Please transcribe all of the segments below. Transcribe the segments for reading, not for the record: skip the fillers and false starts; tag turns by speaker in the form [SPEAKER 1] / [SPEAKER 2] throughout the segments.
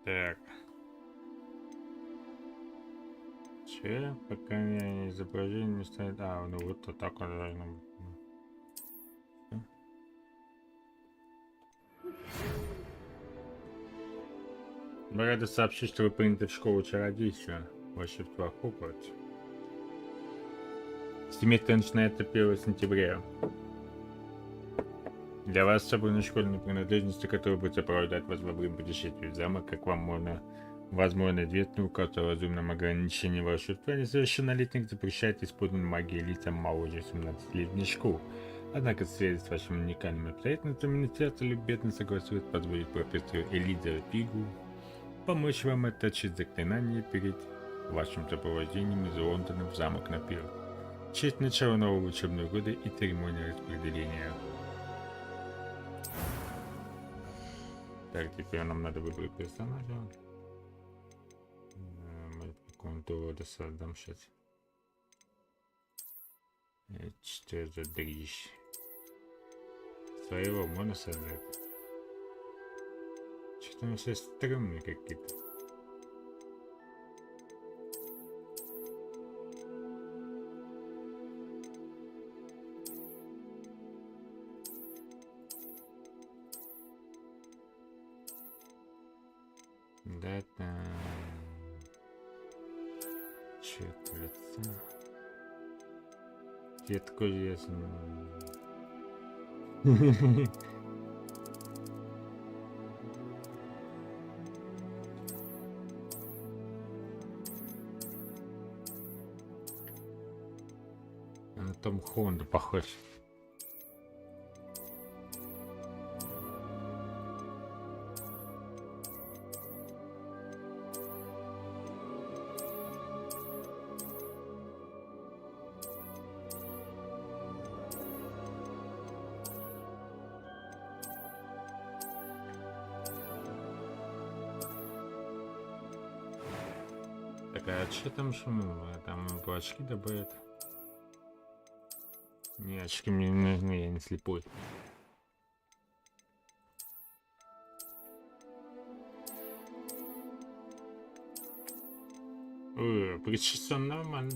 [SPEAKER 1] Так. Че? Пока изображение не станет... А, ну вот так оно должно быть. Мы рады сообщить, что вы приняты в школу чародейства. Волшебства Хогвартс. Семестр начинается 1 сентября. Для вас собраны школьные принадлежности, которые будут сопровождать вас во время путешествия в замок, как вам возможно известно, указ о разумном ограничении волшебства несовершеннолетних запрещает использование магии лицам моложе 17 лет вне школ. Однако, в связи с вашим уникальным обстоятельством, Министерство любезно согласилось позволить профессору Элиза Фигу помочь вам отточить заклинание перед вашим сопровождением из Лондона в замок на пир. В честь начала нового учебного года и церемонии распределения. Так, теперь нам надо выбрать персонажа. Мы какого-то рода создам сейчас. Что за дрищ? Своего можно создать? Что-то у нас все стрёмные какие-то. Да, там... Чё-то лица... Цвет кожи ясный. На Том Холланда похож. Так, а что там шумно? Там очки добавят. Не, очки мне не нужны, я не слепой. Причесан нормально.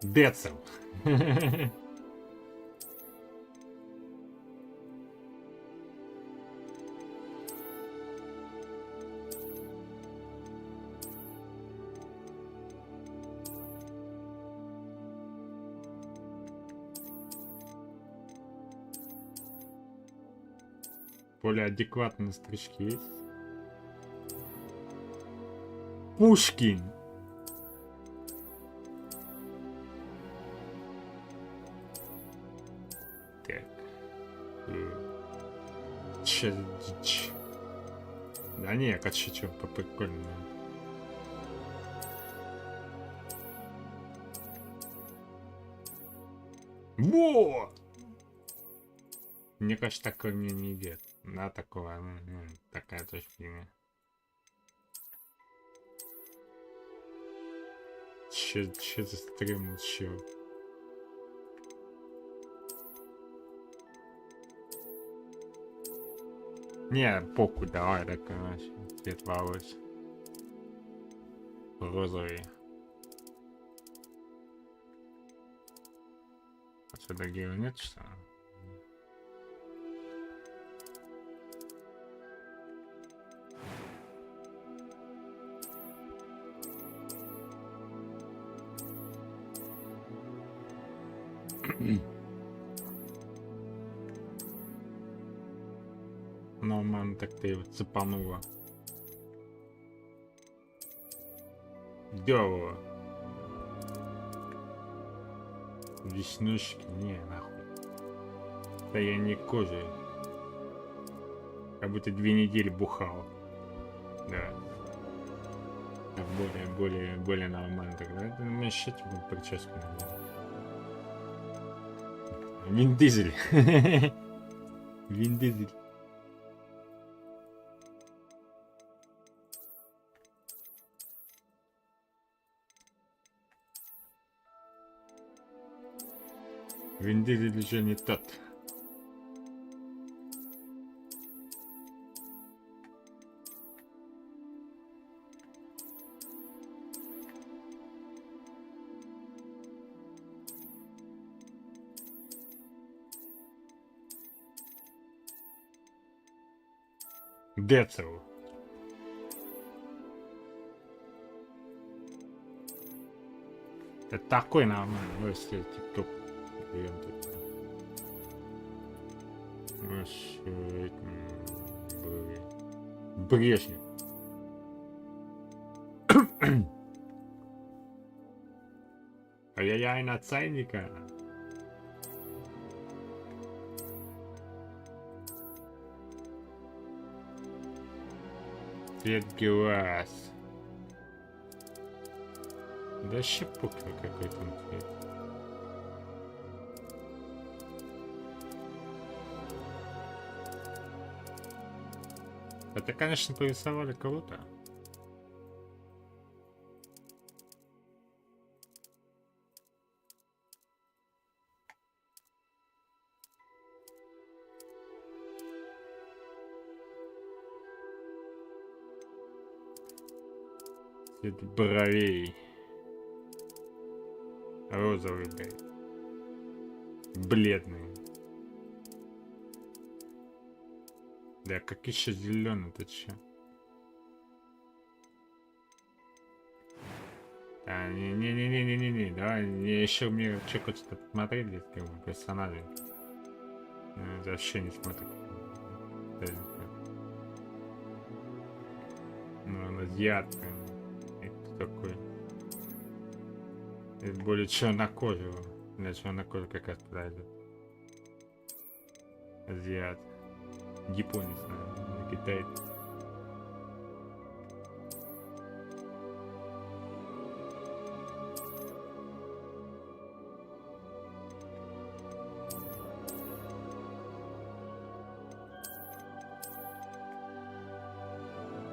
[SPEAKER 1] Децл. Более адекватные стрижки есть. Пушкин. Так. Че дичь. Да не, как чё, поприкольно. Во! Мне кажется, такое мне не идет. Да, такого, такая тоже фигня. Че за стрёмный чё? Не, похуй, давай, так, цвет волос. Розовый. Отсюда гео нет, что ли? Нормально так ты его цепанула. Дёво. Веснушки, не, нахуй. Состояние кожи. Как будто 2 недели бухал. Да. Так более нормально тогда. Это у меня еще типа прическа надо. Вин Дизель. Вин Дизель. Вин-Дизель уже не тот. Децл. Это такой нормальный, если тип-топ берем тут. Брежнев. Ай-яй-яй, на цайника. Цвет глаз. Да щепок какой там цвет. Это, конечно, порисовали круто. Цвет бровей. Розовый, блядь. Бледный. Да, как еще зеленый, ты че? А, не, давай, мне еще мне что хочется посмотреть здесь, как бы, персонажей. Это вообще не смотрю. Ну, он азиат, такой. Это более чернокожего. Для чернокожего как раз подойдет. Азиат. Японец, наверное, китаец.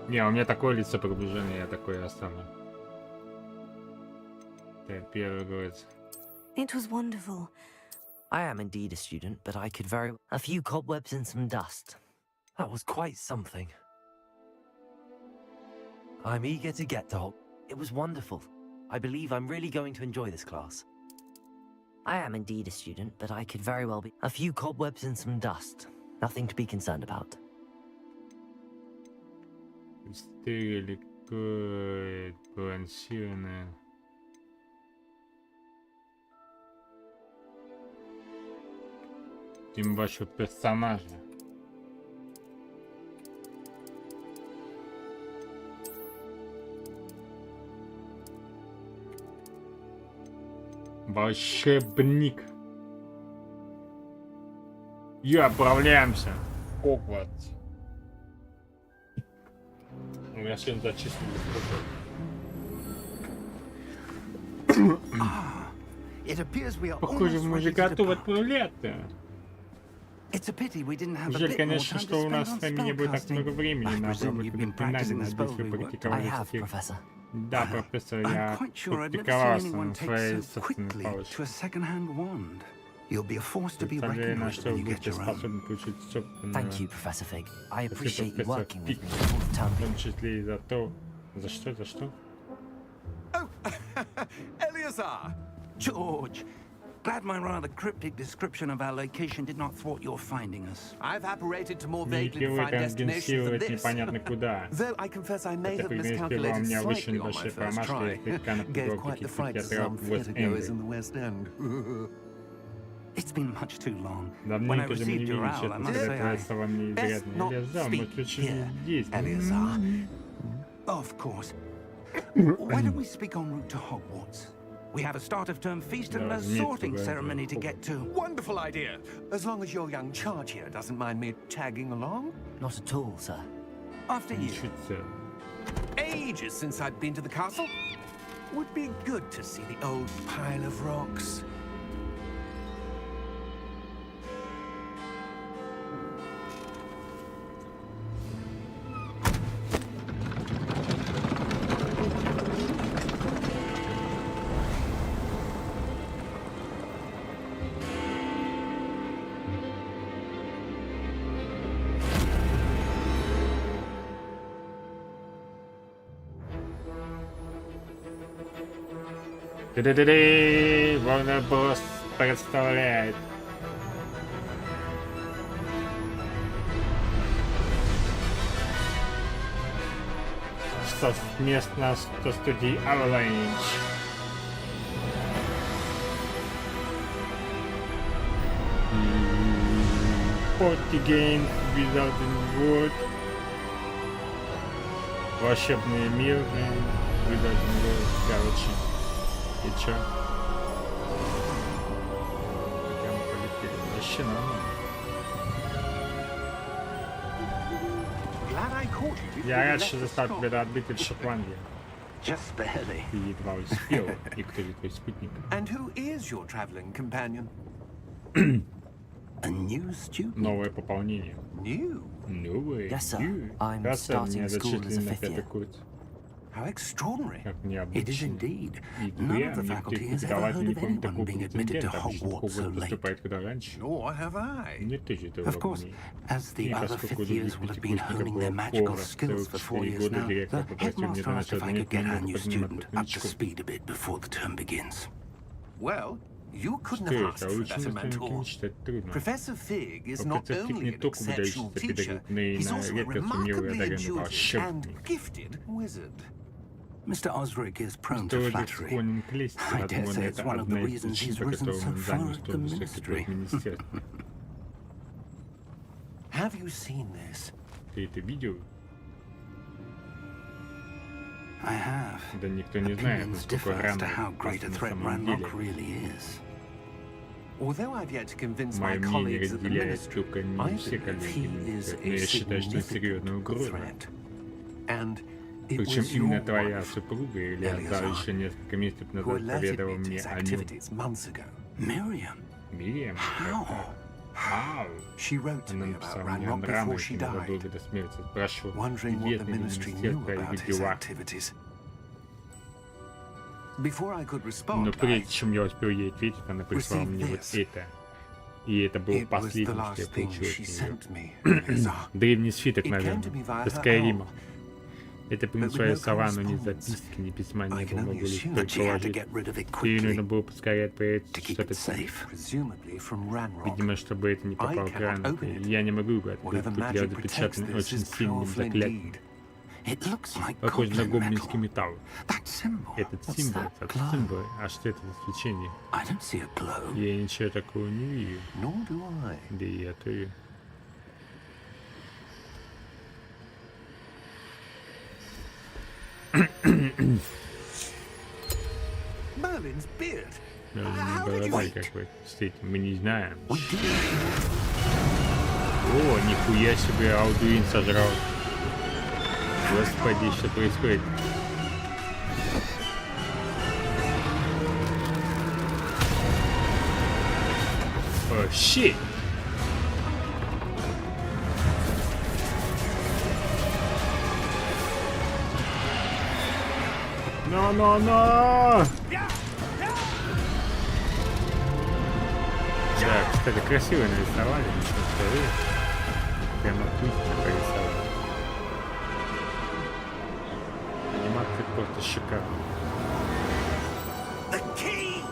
[SPEAKER 1] Не, у меня такое лицо приближенное, я такое оставлю. Это первый год.
[SPEAKER 2] It was wonderful.
[SPEAKER 3] I am indeed a student, but I could very... A few cobwebs and some dust. That was quite something. I'm eager to get to Hogwarts. It was wonderful. I believe I'm really going to enjoy this class. I am indeed a student, but I could very well be... A few cobwebs and some dust. Nothing to be concerned about.
[SPEAKER 1] Стиль легко балансированная. Тем вашего персонажа. Волшебник. И отправляемся в Хогвартс. У меня сегодня зачислили. Похоже, мы уже готовы отправляться. Жаль, конечно, что у нас с вами не будет так много времени на обработку напоминаний, надеюсь, вы практиковали стих. Да, профессор, я практиковался на своей собственной палочке. Представляю, на что вы будете способны получить собственную...
[SPEAKER 3] Thank you, Professor Fig. I
[SPEAKER 1] Спасибо,
[SPEAKER 3] appreciate you
[SPEAKER 1] профессор
[SPEAKER 3] working with
[SPEAKER 1] Фиг.
[SPEAKER 3] me all the
[SPEAKER 1] В
[SPEAKER 3] time.
[SPEAKER 1] том числе и за то... За что?
[SPEAKER 4] Oh, Eleazar! George! Glad my rather cryptic description of our location did not thwart your finding us. I've apparated to more
[SPEAKER 1] Не
[SPEAKER 4] vaguely defined destinations than
[SPEAKER 1] компенсировать
[SPEAKER 4] this.
[SPEAKER 1] непонятно куда.
[SPEAKER 4] Though I confess I may
[SPEAKER 1] Это,
[SPEAKER 4] have
[SPEAKER 1] в принципе, у
[SPEAKER 4] miscalculated
[SPEAKER 1] меня очень
[SPEAKER 4] slightly on my
[SPEAKER 1] большие
[SPEAKER 4] first
[SPEAKER 1] промашки,
[SPEAKER 4] try.
[SPEAKER 1] я слегка напугал
[SPEAKER 4] Gave quite the
[SPEAKER 1] каких-то
[SPEAKER 4] fright to
[SPEAKER 1] театралов
[SPEAKER 4] some
[SPEAKER 1] в West
[SPEAKER 4] theatregoers
[SPEAKER 1] Энде.
[SPEAKER 4] in the West End. It's been much too long. When I
[SPEAKER 1] Давненько же мы не
[SPEAKER 4] received your
[SPEAKER 1] виделись,
[SPEAKER 4] owl, I
[SPEAKER 1] честно
[SPEAKER 4] must
[SPEAKER 1] сказать,
[SPEAKER 4] say
[SPEAKER 1] твои
[SPEAKER 4] I
[SPEAKER 1] слова мне
[SPEAKER 4] best
[SPEAKER 1] изрядно.
[SPEAKER 4] not
[SPEAKER 1] Элиазар, мы
[SPEAKER 4] speak
[SPEAKER 1] случились
[SPEAKER 4] here,
[SPEAKER 1] здесь.
[SPEAKER 4] Eleazar. Of course. Why don't we speak en route to Hogwarts? We have a start-of-term feast and
[SPEAKER 1] Да,
[SPEAKER 4] a
[SPEAKER 1] вместе
[SPEAKER 4] sorting
[SPEAKER 1] давайте.
[SPEAKER 4] ceremony to get to. Wonderful idea! As long as your young charge here doesn't mind me tagging along.
[SPEAKER 3] Not at all, sir.
[SPEAKER 4] After you.
[SPEAKER 1] Учиться.
[SPEAKER 4] Ages since I've been to the castle. Would be good to see the old pile of rocks.
[SPEAKER 1] Ты-ты-ты-ты! Warner Bros. Представляет. Совместно со студией Avalanche. Party Game Without Word. Волшебный мир Without Word. Короче. И чё? Прям полетели. Вообще нормально. Я рад, что застал тебя до отбытия в Шотландии.
[SPEAKER 4] Just barely.
[SPEAKER 1] Ты едва успел. И кто же твой спутник?
[SPEAKER 4] And who is your traveling companion? A new student?
[SPEAKER 1] Новое пополнение.
[SPEAKER 4] New?
[SPEAKER 1] Новое.
[SPEAKER 3] Yes, sir.
[SPEAKER 1] New.
[SPEAKER 3] I'm
[SPEAKER 1] Кажется, меня
[SPEAKER 3] starting school as a
[SPEAKER 1] зачислили на
[SPEAKER 3] fifth
[SPEAKER 1] пятый
[SPEAKER 3] year.
[SPEAKER 1] курс.
[SPEAKER 4] How extraordinary.
[SPEAKER 1] Как
[SPEAKER 4] It is
[SPEAKER 1] необычно.
[SPEAKER 4] indeed.
[SPEAKER 1] И
[SPEAKER 4] None
[SPEAKER 1] я,
[SPEAKER 4] of the
[SPEAKER 1] никто
[SPEAKER 4] faculty
[SPEAKER 1] из
[SPEAKER 4] has ever heard
[SPEAKER 1] преподавателей не
[SPEAKER 4] of
[SPEAKER 1] помнит
[SPEAKER 4] anyone
[SPEAKER 1] такого
[SPEAKER 4] being admitted to
[SPEAKER 1] претендента. Обычно
[SPEAKER 4] Hogwarts so
[SPEAKER 1] Хогвартс
[SPEAKER 4] late.
[SPEAKER 1] поступает куда раньше.
[SPEAKER 4] Nor have I.
[SPEAKER 1] Мне тоже это
[SPEAKER 4] Of course,
[SPEAKER 1] удобнее.
[SPEAKER 4] as the
[SPEAKER 1] И
[SPEAKER 4] other
[SPEAKER 1] поскольку
[SPEAKER 4] fifth years will have been honing their magical skills for 4 years now, the headmaster asked if I could get our new student up to speed a bit before the term begins. Well, you couldn't
[SPEAKER 1] Что
[SPEAKER 4] have
[SPEAKER 1] это?
[SPEAKER 4] asked for a
[SPEAKER 1] Учиться
[SPEAKER 4] better
[SPEAKER 1] на
[SPEAKER 4] mentor.
[SPEAKER 1] читать трудно.
[SPEAKER 4] Professor Fig is
[SPEAKER 1] А
[SPEAKER 4] not
[SPEAKER 1] профессор Фиг
[SPEAKER 4] only
[SPEAKER 1] не
[SPEAKER 4] an
[SPEAKER 1] только
[SPEAKER 4] exceptional
[SPEAKER 1] выдающийся
[SPEAKER 4] teacher,
[SPEAKER 1] педагог, но и
[SPEAKER 4] he's
[SPEAKER 1] на
[SPEAKER 4] also a
[SPEAKER 1] редкость умелый
[SPEAKER 4] remarkably
[SPEAKER 1] одаренный
[SPEAKER 4] intuitive and
[SPEAKER 1] волшебник.
[SPEAKER 4] gifted wizard. Mr. Osric is prone
[SPEAKER 1] Что
[SPEAKER 4] to
[SPEAKER 1] же
[SPEAKER 4] flattery.
[SPEAKER 1] склонен к лести?
[SPEAKER 4] I dare
[SPEAKER 1] Возможно,
[SPEAKER 4] say it's
[SPEAKER 1] это
[SPEAKER 4] one of the
[SPEAKER 1] одна из
[SPEAKER 4] reasons
[SPEAKER 1] причин,
[SPEAKER 4] he's
[SPEAKER 1] по
[SPEAKER 4] risen
[SPEAKER 1] которым
[SPEAKER 4] so
[SPEAKER 1] он
[SPEAKER 4] far
[SPEAKER 1] занял
[SPEAKER 4] at
[SPEAKER 1] столь
[SPEAKER 4] the
[SPEAKER 1] высокий
[SPEAKER 4] ministry.
[SPEAKER 1] пост в министерстве.
[SPEAKER 4] Have you seen this?
[SPEAKER 1] Ты это видел?
[SPEAKER 4] I have.
[SPEAKER 1] Да никто не знает,
[SPEAKER 4] Opinions
[SPEAKER 1] насколько
[SPEAKER 4] differ as to how
[SPEAKER 1] рано
[SPEAKER 4] great a
[SPEAKER 1] на
[SPEAKER 4] threat
[SPEAKER 1] самом деле.
[SPEAKER 4] Ranrock really is. Although I've yet to convince my
[SPEAKER 1] Мое мнение
[SPEAKER 4] colleagues at the
[SPEAKER 1] разделяют
[SPEAKER 4] ministry,
[SPEAKER 1] только
[SPEAKER 4] I
[SPEAKER 1] не все
[SPEAKER 4] believe
[SPEAKER 1] коллеги
[SPEAKER 4] he is
[SPEAKER 1] министра, но
[SPEAKER 4] a
[SPEAKER 1] я считаю, что он серьезная
[SPEAKER 4] significant
[SPEAKER 1] угроза.
[SPEAKER 4] threat. And it
[SPEAKER 1] Причем
[SPEAKER 4] was
[SPEAKER 1] именно
[SPEAKER 4] your
[SPEAKER 1] твоя
[SPEAKER 4] wife
[SPEAKER 1] супруга или отца
[SPEAKER 4] Eleazar,
[SPEAKER 1] еще несколько месяцев
[SPEAKER 4] who
[SPEAKER 1] назад
[SPEAKER 4] alerted
[SPEAKER 1] поведала
[SPEAKER 4] me to
[SPEAKER 1] мне
[SPEAKER 4] his
[SPEAKER 1] о нем.
[SPEAKER 4] activities months ago. Miriam?
[SPEAKER 1] Мириам?
[SPEAKER 4] How?
[SPEAKER 1] Ау!
[SPEAKER 4] She wrote to
[SPEAKER 1] Она
[SPEAKER 4] me about
[SPEAKER 1] написала мне
[SPEAKER 4] Ranrock before
[SPEAKER 1] андрамы
[SPEAKER 4] she
[SPEAKER 1] незадолго
[SPEAKER 4] died,
[SPEAKER 1] до смерти. Спрашивала,
[SPEAKER 4] wondering what the
[SPEAKER 1] известно ли
[SPEAKER 4] ministry knew
[SPEAKER 1] министерство о
[SPEAKER 4] about
[SPEAKER 1] его
[SPEAKER 4] his
[SPEAKER 1] делах.
[SPEAKER 4] activities. Before I could
[SPEAKER 1] Но
[SPEAKER 4] respond, I...
[SPEAKER 1] прежде чем я успел ей ответить, она прислала мне вот это. И это было
[SPEAKER 4] It was the
[SPEAKER 1] последнее, что я
[SPEAKER 4] last thing
[SPEAKER 1] получил
[SPEAKER 4] she
[SPEAKER 1] от нее.
[SPEAKER 4] sent me, Eleazar.
[SPEAKER 1] Древний свиток,
[SPEAKER 4] It came
[SPEAKER 1] наверное.
[SPEAKER 4] to me via
[SPEAKER 1] До
[SPEAKER 4] her
[SPEAKER 1] Скайрима.
[SPEAKER 4] owl.
[SPEAKER 1] Это
[SPEAKER 4] But
[SPEAKER 1] принесло
[SPEAKER 4] with
[SPEAKER 1] я
[SPEAKER 4] no
[SPEAKER 1] саванну, ни
[SPEAKER 4] correspondence,
[SPEAKER 1] записки, ни письма
[SPEAKER 4] I
[SPEAKER 1] не
[SPEAKER 4] can
[SPEAKER 1] было,
[SPEAKER 4] only
[SPEAKER 1] могу лишь
[SPEAKER 4] assume that she had to
[SPEAKER 1] предположить.
[SPEAKER 4] get rid of it
[SPEAKER 1] Ей
[SPEAKER 4] quickly
[SPEAKER 1] нужно было поскорее отправить
[SPEAKER 4] to keep
[SPEAKER 1] что-то
[SPEAKER 4] it safe. Presumably from Ranrock.
[SPEAKER 1] видимо, чтобы это не попало к
[SPEAKER 4] cannot
[SPEAKER 1] рану.
[SPEAKER 4] open it.
[SPEAKER 1] Я не могу его открыть,
[SPEAKER 4] Whatever
[SPEAKER 1] тут я
[SPEAKER 4] magic protects
[SPEAKER 1] запечатан
[SPEAKER 4] this
[SPEAKER 1] очень
[SPEAKER 4] is
[SPEAKER 1] сильным
[SPEAKER 4] powerful
[SPEAKER 1] заклятием.
[SPEAKER 4] indeed. It looks like
[SPEAKER 1] Похоже на
[SPEAKER 4] goblin
[SPEAKER 1] гоблинский
[SPEAKER 4] metal.
[SPEAKER 1] металл.
[SPEAKER 4] That symbol.
[SPEAKER 1] Этот
[SPEAKER 3] What's
[SPEAKER 1] символ,
[SPEAKER 3] that
[SPEAKER 1] этот
[SPEAKER 3] glow?
[SPEAKER 1] символ, а что это за свечение?
[SPEAKER 4] I don't see a glow.
[SPEAKER 1] Я ничего такого не вижу.
[SPEAKER 4] Nor do I.
[SPEAKER 1] Да и я тоже.
[SPEAKER 4] Merlin's beard.
[SPEAKER 1] How did you
[SPEAKER 4] Wait.
[SPEAKER 1] какой. Кстати, мы не знаем.
[SPEAKER 4] We did.
[SPEAKER 1] О, нихуя себе, Алдуин сожрал. Господи, что происходит? О, щит! Но! Да, кстати, красиво нарисовали, ничего скажу. Прямо отлично порисовали. Анимация просто шикарная.
[SPEAKER 4] The key!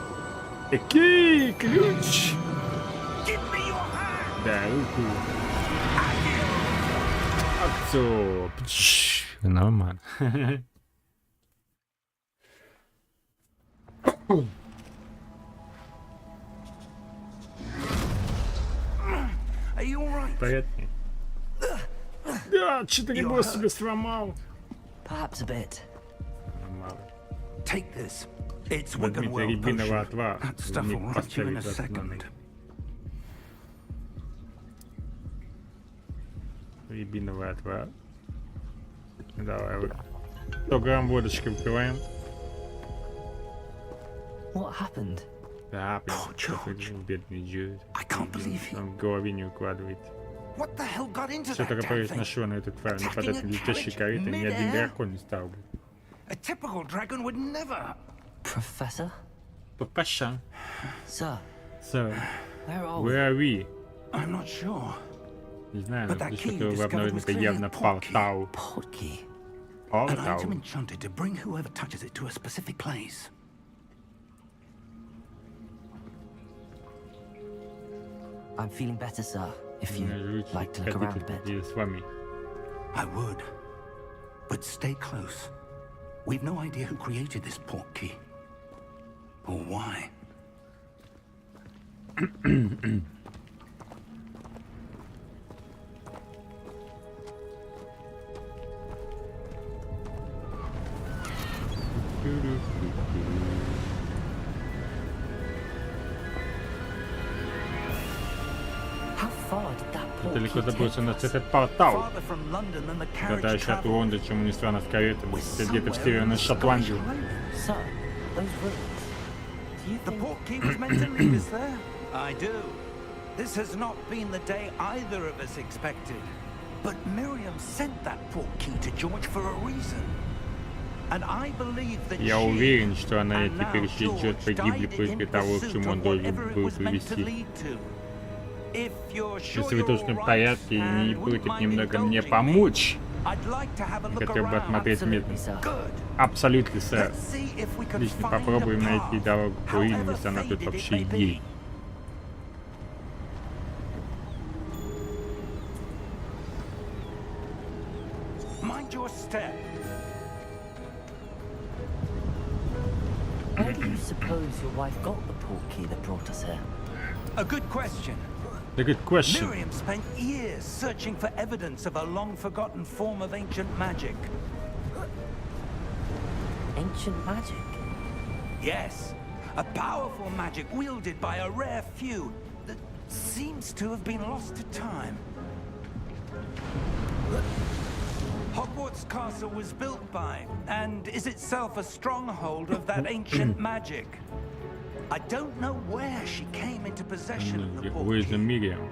[SPEAKER 1] Окей, ключ!
[SPEAKER 4] Give me your hand!
[SPEAKER 1] Да, руку. Акцо! Пш, нормально.
[SPEAKER 4] Are you alright?
[SPEAKER 1] Порядке? Да, что-то не было себе сломал.
[SPEAKER 3] Perhaps a bit.
[SPEAKER 1] Мало.
[SPEAKER 4] Take this. It's
[SPEAKER 1] Возьмите
[SPEAKER 4] Wiggenweld
[SPEAKER 1] рябиновый
[SPEAKER 4] potion.
[SPEAKER 1] отвар.
[SPEAKER 4] That stuff
[SPEAKER 1] Ник
[SPEAKER 4] will rock you in a
[SPEAKER 1] поставит вас на
[SPEAKER 4] second.
[SPEAKER 1] ноги. Рябиновый отвар. Давай, 100 грамм водочки выпиваем.
[SPEAKER 3] What happened?
[SPEAKER 1] Да,
[SPEAKER 4] Poor George.
[SPEAKER 1] бедный Джордж.
[SPEAKER 4] I can't believe he...
[SPEAKER 1] Он в голове не укладывает.
[SPEAKER 4] What the hell got into
[SPEAKER 1] Все
[SPEAKER 4] that
[SPEAKER 1] только
[SPEAKER 4] damn thing?
[SPEAKER 1] произношу на эту тварь, нападать на летящей кареты, ни один дракон не стал бы.
[SPEAKER 4] A typical dragon would never...
[SPEAKER 3] Professor?
[SPEAKER 1] Папаша.
[SPEAKER 3] Sir,
[SPEAKER 1] So,
[SPEAKER 3] where are we?
[SPEAKER 1] where are we?
[SPEAKER 4] I'm not sure.
[SPEAKER 1] Не знаю, но
[SPEAKER 4] But that
[SPEAKER 1] ключ,
[SPEAKER 4] key
[SPEAKER 1] который вы
[SPEAKER 4] discovered
[SPEAKER 1] обнаружили,
[SPEAKER 4] was
[SPEAKER 1] это
[SPEAKER 4] clearly
[SPEAKER 1] явно
[SPEAKER 4] a portkey.
[SPEAKER 1] портал.
[SPEAKER 3] Portkey.
[SPEAKER 4] An
[SPEAKER 1] Портал.
[SPEAKER 4] item enchanted to bring whoever touches it to a specific place.
[SPEAKER 3] I'm feeling better, sir. If you'd
[SPEAKER 1] Жуть,
[SPEAKER 3] like to look around a
[SPEAKER 1] хотите,
[SPEAKER 3] bit.
[SPEAKER 1] и с вами.
[SPEAKER 4] I would. But stay close. We've no idea who created this portkey. Or why.
[SPEAKER 3] How far did that
[SPEAKER 1] Далеко
[SPEAKER 3] portkey
[SPEAKER 1] забрался
[SPEAKER 3] take
[SPEAKER 1] нас
[SPEAKER 3] us?
[SPEAKER 1] этот портал.
[SPEAKER 4] Farther from London than the
[SPEAKER 1] Да
[SPEAKER 4] carriage
[SPEAKER 1] еще от
[SPEAKER 4] traveled.
[SPEAKER 1] Лондона, чем ни странно, в карете. Где-то в Северной Шотландии.
[SPEAKER 3] Sir, those rooms. Do you
[SPEAKER 4] The
[SPEAKER 3] think...
[SPEAKER 4] portkey was meant to lead us there? I do. This has not been the day either of us expected. But Miriam sent that portkey to George for a reason. And I believe that
[SPEAKER 1] Я
[SPEAKER 4] she
[SPEAKER 1] уверен, что она
[SPEAKER 4] and now
[SPEAKER 1] теперь идет
[SPEAKER 4] George
[SPEAKER 1] погибли
[SPEAKER 4] guided
[SPEAKER 1] после
[SPEAKER 4] in
[SPEAKER 1] того, к
[SPEAKER 4] pursuit
[SPEAKER 1] чему он
[SPEAKER 4] of
[SPEAKER 1] должен
[SPEAKER 4] whatever it
[SPEAKER 1] был
[SPEAKER 4] was meant to
[SPEAKER 1] привести.
[SPEAKER 4] lead to. If you're sure
[SPEAKER 1] Если вы
[SPEAKER 4] you're
[SPEAKER 1] точно в
[SPEAKER 4] all right
[SPEAKER 1] порядке и не
[SPEAKER 4] and wouldn't
[SPEAKER 1] против
[SPEAKER 4] mind
[SPEAKER 1] немного мне
[SPEAKER 4] indulging me,
[SPEAKER 1] помочь,
[SPEAKER 4] I'd like to have a look
[SPEAKER 1] хотел бы
[SPEAKER 4] around.
[SPEAKER 1] осмотреть
[SPEAKER 3] Absolutely,
[SPEAKER 1] место.
[SPEAKER 3] sir.
[SPEAKER 4] Good.
[SPEAKER 1] Абсолютно, сэр.
[SPEAKER 4] Let's see if we can
[SPEAKER 1] Отлично,
[SPEAKER 4] find
[SPEAKER 1] попробуем
[SPEAKER 4] a
[SPEAKER 1] найти
[SPEAKER 4] path,
[SPEAKER 1] дорогу к руинам,
[SPEAKER 4] however
[SPEAKER 1] если она тут
[SPEAKER 4] faded it
[SPEAKER 1] вообще
[SPEAKER 4] may be.
[SPEAKER 1] есть.
[SPEAKER 4] Mind your step.
[SPEAKER 3] Where do you suppose your wife got the portkey that brought us here?
[SPEAKER 4] A good question.
[SPEAKER 1] The good question.
[SPEAKER 4] Miriam spent years searching for evidence of a long-forgotten form of ancient magic.
[SPEAKER 3] Ancient magic?
[SPEAKER 4] Yes, a powerful magic wielded by a rare few that seems to have been lost to time. Hogwarts Castle was built by, and is itself a stronghold of that ancient magic. I don't know where she came into possession of the
[SPEAKER 1] Who is
[SPEAKER 4] portkey,
[SPEAKER 1] Miriam?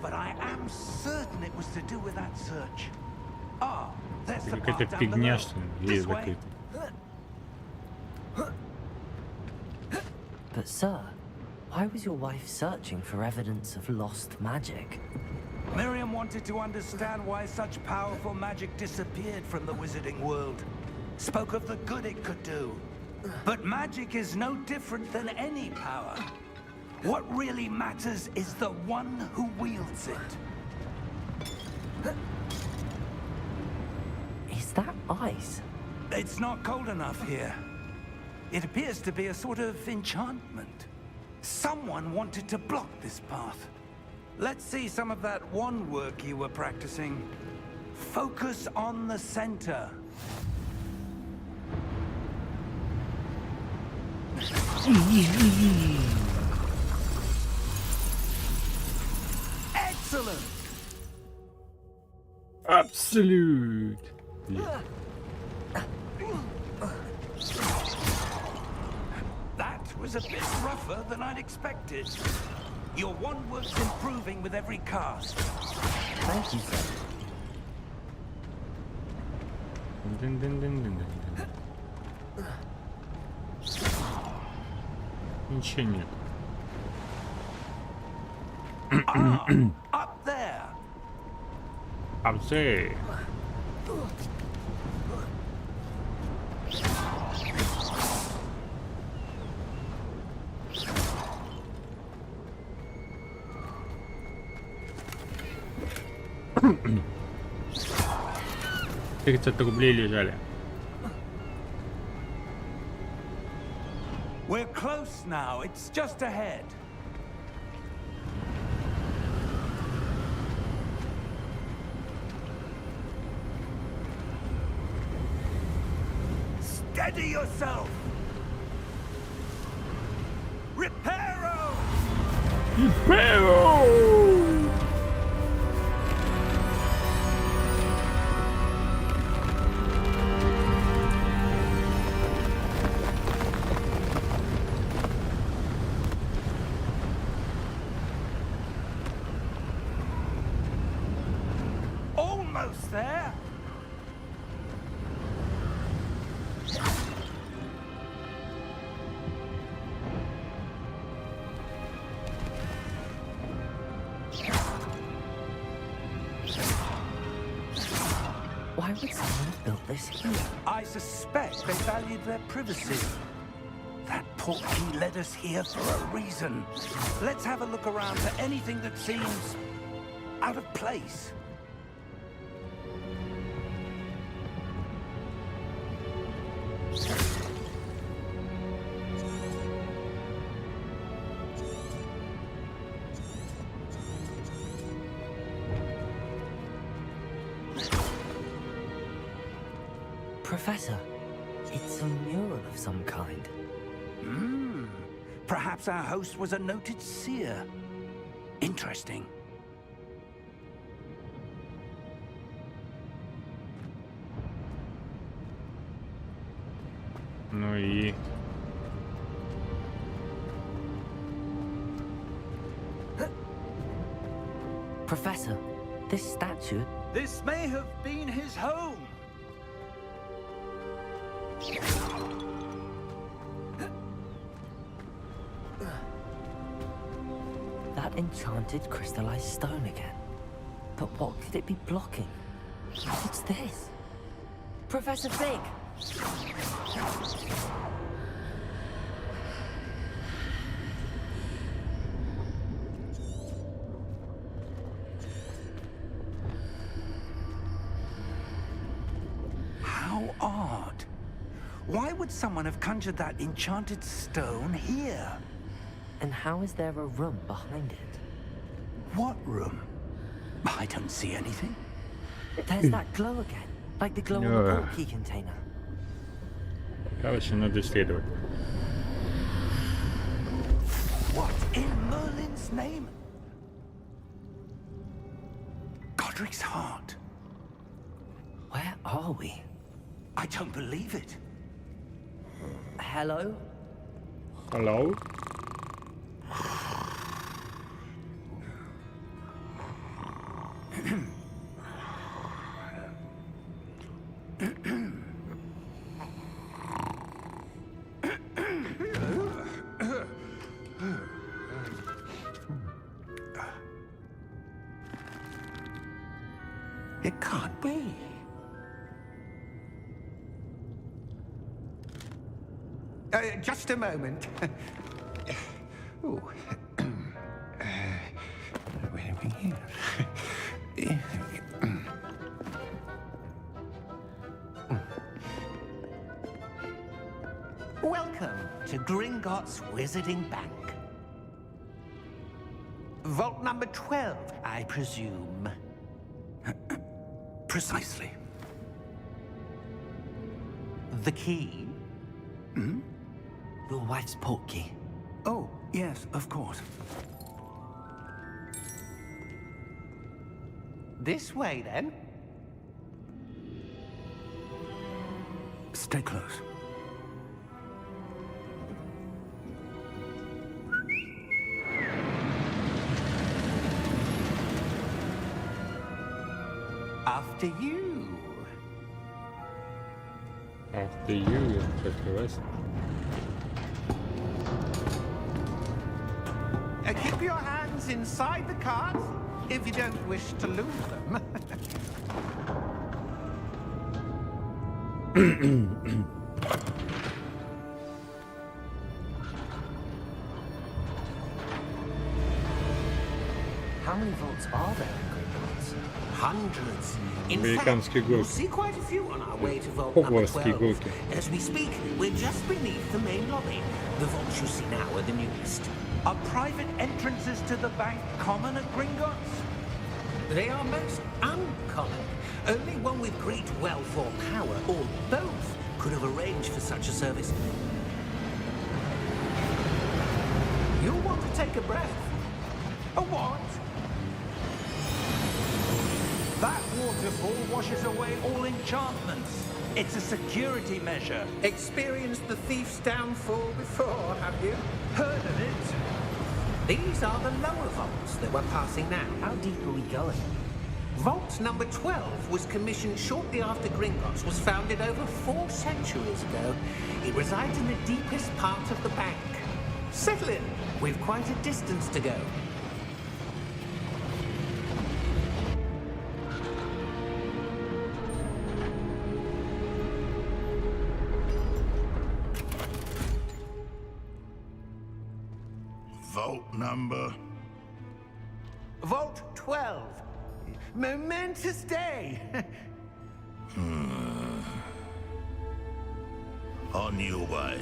[SPEAKER 4] but I am certain it was to do with that search. Ah, there's the
[SPEAKER 1] Какая-то
[SPEAKER 4] path down
[SPEAKER 1] фигня,
[SPEAKER 4] below.
[SPEAKER 1] что ли? Дверь
[SPEAKER 4] This way.
[SPEAKER 1] закрыта.
[SPEAKER 3] But sir, why was your wife searching for evidence of lost magic?
[SPEAKER 4] Miriam wanted to understand why such powerful magic disappeared from the wizarding world. Spoke of the good it could do. But magic is no different than any power. What really matters is the one who wields it.
[SPEAKER 3] Is that ice?
[SPEAKER 4] It's not cold enough here. It appears to be a sort of enchantment. Someone wanted to block this path. Let's see some of that wand work you were practicing. Focus on the center. Excellent!
[SPEAKER 1] Absolute.
[SPEAKER 4] That was a bit rougher than I'd expected. Your wand work's improving with every cast.
[SPEAKER 3] Thank you, sir.
[SPEAKER 1] Дын-дын-дын-дын-дын. Ничего нет.
[SPEAKER 4] Ah, up there.
[SPEAKER 1] Абзей. $30 лежали.
[SPEAKER 4] We're close now. It's just ahead. Steady yourself. Reparo!
[SPEAKER 1] Pero!
[SPEAKER 4] Almost there.
[SPEAKER 3] Why would someone have built this here?
[SPEAKER 4] I suspect they valued their privacy. That portkey led us here for a reason. Let's have a look around for anything that seems out of place.
[SPEAKER 3] Professor, it's a mural of some kind.
[SPEAKER 4] Perhaps our host was a noted seer. Interesting.
[SPEAKER 1] Ну и...
[SPEAKER 3] Professor, this statue...
[SPEAKER 4] This may have been his home.
[SPEAKER 3] That enchanted crystallized stone again. But what could it be blocking? What's this? Professor Fig!
[SPEAKER 4] How odd. Why would someone have conjured that enchanted stone here?
[SPEAKER 3] And how is there a room behind it?
[SPEAKER 4] What room? I don't see anything.
[SPEAKER 3] There's that glow again, like the glow on the portkey container.
[SPEAKER 1] Короче, надо исследовать.
[SPEAKER 4] What in Merlin's name? Godric's heart.
[SPEAKER 3] Where are we?
[SPEAKER 4] I don't believe it.
[SPEAKER 3] Hello?
[SPEAKER 1] Hello?
[SPEAKER 4] It can't be. Just a moment. Ooh. Where are we here? Welcome to Gringotts Wizarding Bank. Vault number 12, I presume. Precisely. The key?
[SPEAKER 3] Your wife's portkey.
[SPEAKER 4] Oh, yes, of course. This way, then. Stay close. After you.
[SPEAKER 1] After you, открывайся.
[SPEAKER 4] Keep your hands inside the cards if you don't wish to lose them.
[SPEAKER 3] How many vaults are there in Gringotts?
[SPEAKER 5] Hundreds. In
[SPEAKER 1] Американские
[SPEAKER 5] fact, we'll
[SPEAKER 1] горки.
[SPEAKER 5] see quite a few on our way to vault number
[SPEAKER 1] Хогвартские
[SPEAKER 5] 12.
[SPEAKER 1] горки.
[SPEAKER 5] As we speak, we're just beneath the main lobby. The vaults you see now are the newest.
[SPEAKER 4] Are private entrances to the bank common at Gringotts?
[SPEAKER 5] They are most uncommon. Only one with great wealth or power, or both, could have arranged for such a service. You'll want to take a breath.
[SPEAKER 4] A what? That waterfall washes away all enchantments. It's a security measure.
[SPEAKER 5] Experienced the thief's downfall before, have you?
[SPEAKER 4] Heard of it?
[SPEAKER 5] These are the lower vaults that we're passing now.
[SPEAKER 3] How deep are we going?
[SPEAKER 5] Vault number 12 was commissioned shortly after Gringotts was founded over 4 centuries ago. It resides in the deepest part of the bank. Settle in. We've quite a distance to go.
[SPEAKER 6] Vault number?
[SPEAKER 5] Vault 12. Momentous day.
[SPEAKER 6] On your way.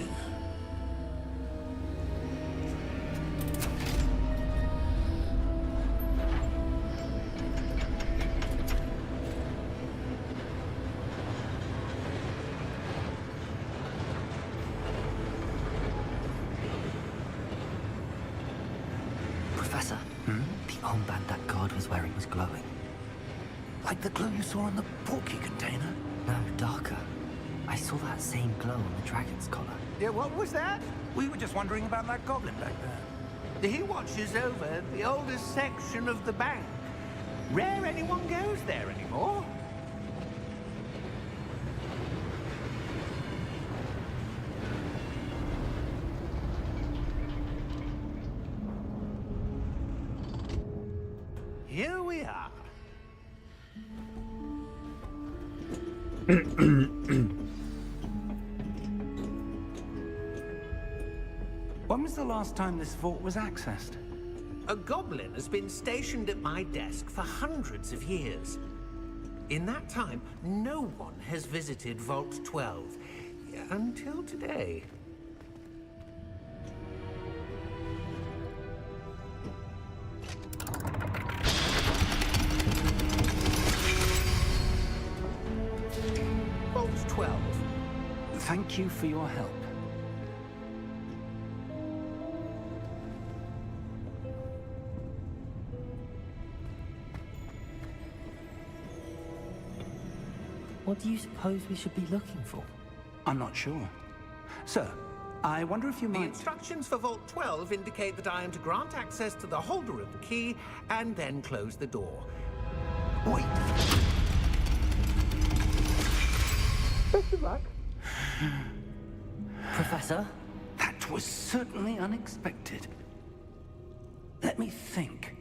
[SPEAKER 3] Professor, the armband that guard was wearing was glowing.
[SPEAKER 4] Like the glow you saw in the porky container?
[SPEAKER 3] No, darker. I saw that same glow on the dragon's collar.
[SPEAKER 5] Yeah, what was that?
[SPEAKER 4] We were just wondering about that goblin back there.
[SPEAKER 5] He watches over the oldest section of the bank. Rare anyone goes there anymore. Here we are.
[SPEAKER 4] When was the last time this vault was accessed?
[SPEAKER 5] A goblin has been stationed at my desk for hundreds of years. In that time, no one has visited Vault 12. Until today. Vault 12.
[SPEAKER 4] Thank you for your help.
[SPEAKER 3] What do you suppose we should be looking for?
[SPEAKER 4] I'm not sure. Sir, I wonder if you
[SPEAKER 5] The
[SPEAKER 4] might...
[SPEAKER 5] instructions for Vault 12 indicate that I am to grant access to the holder of the key and then close the door.
[SPEAKER 4] Wait.
[SPEAKER 5] Best of luck.
[SPEAKER 3] Professor?
[SPEAKER 4] That was certainly unexpected. Let me think.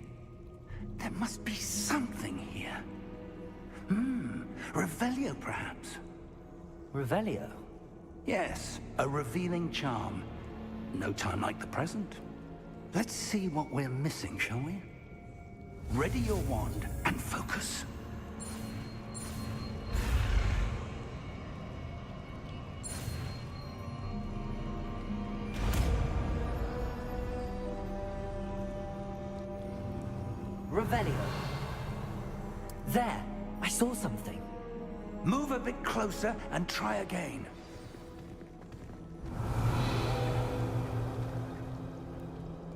[SPEAKER 4] There must be something here. Revelio, perhaps?
[SPEAKER 3] Revelio?
[SPEAKER 4] Yes, a revealing charm. No time like the present. Let's see what we're missing, shall we? Ready your wand and focus.
[SPEAKER 3] Revelio. There! I saw something.
[SPEAKER 4] Move a bit closer and try again.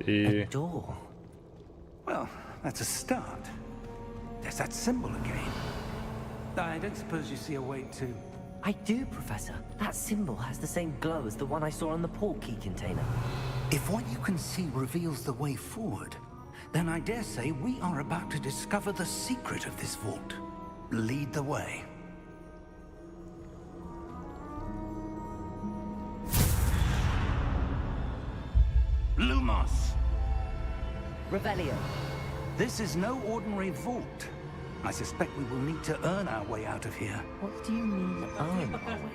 [SPEAKER 3] A door.
[SPEAKER 4] Well, that's a start. There's that symbol again. I don't suppose you see a way to...
[SPEAKER 3] I do, Professor. That symbol has the same glow as the one I saw on the portkey container.
[SPEAKER 4] If what you can see reveals the way forward, then I dare say we are about to discover the secret of this vault. Lead the way. Lumos!
[SPEAKER 3] Revelio.
[SPEAKER 4] This is no ordinary vault. I suspect we will need to earn our way out of here.
[SPEAKER 3] What do you mean, earn our way?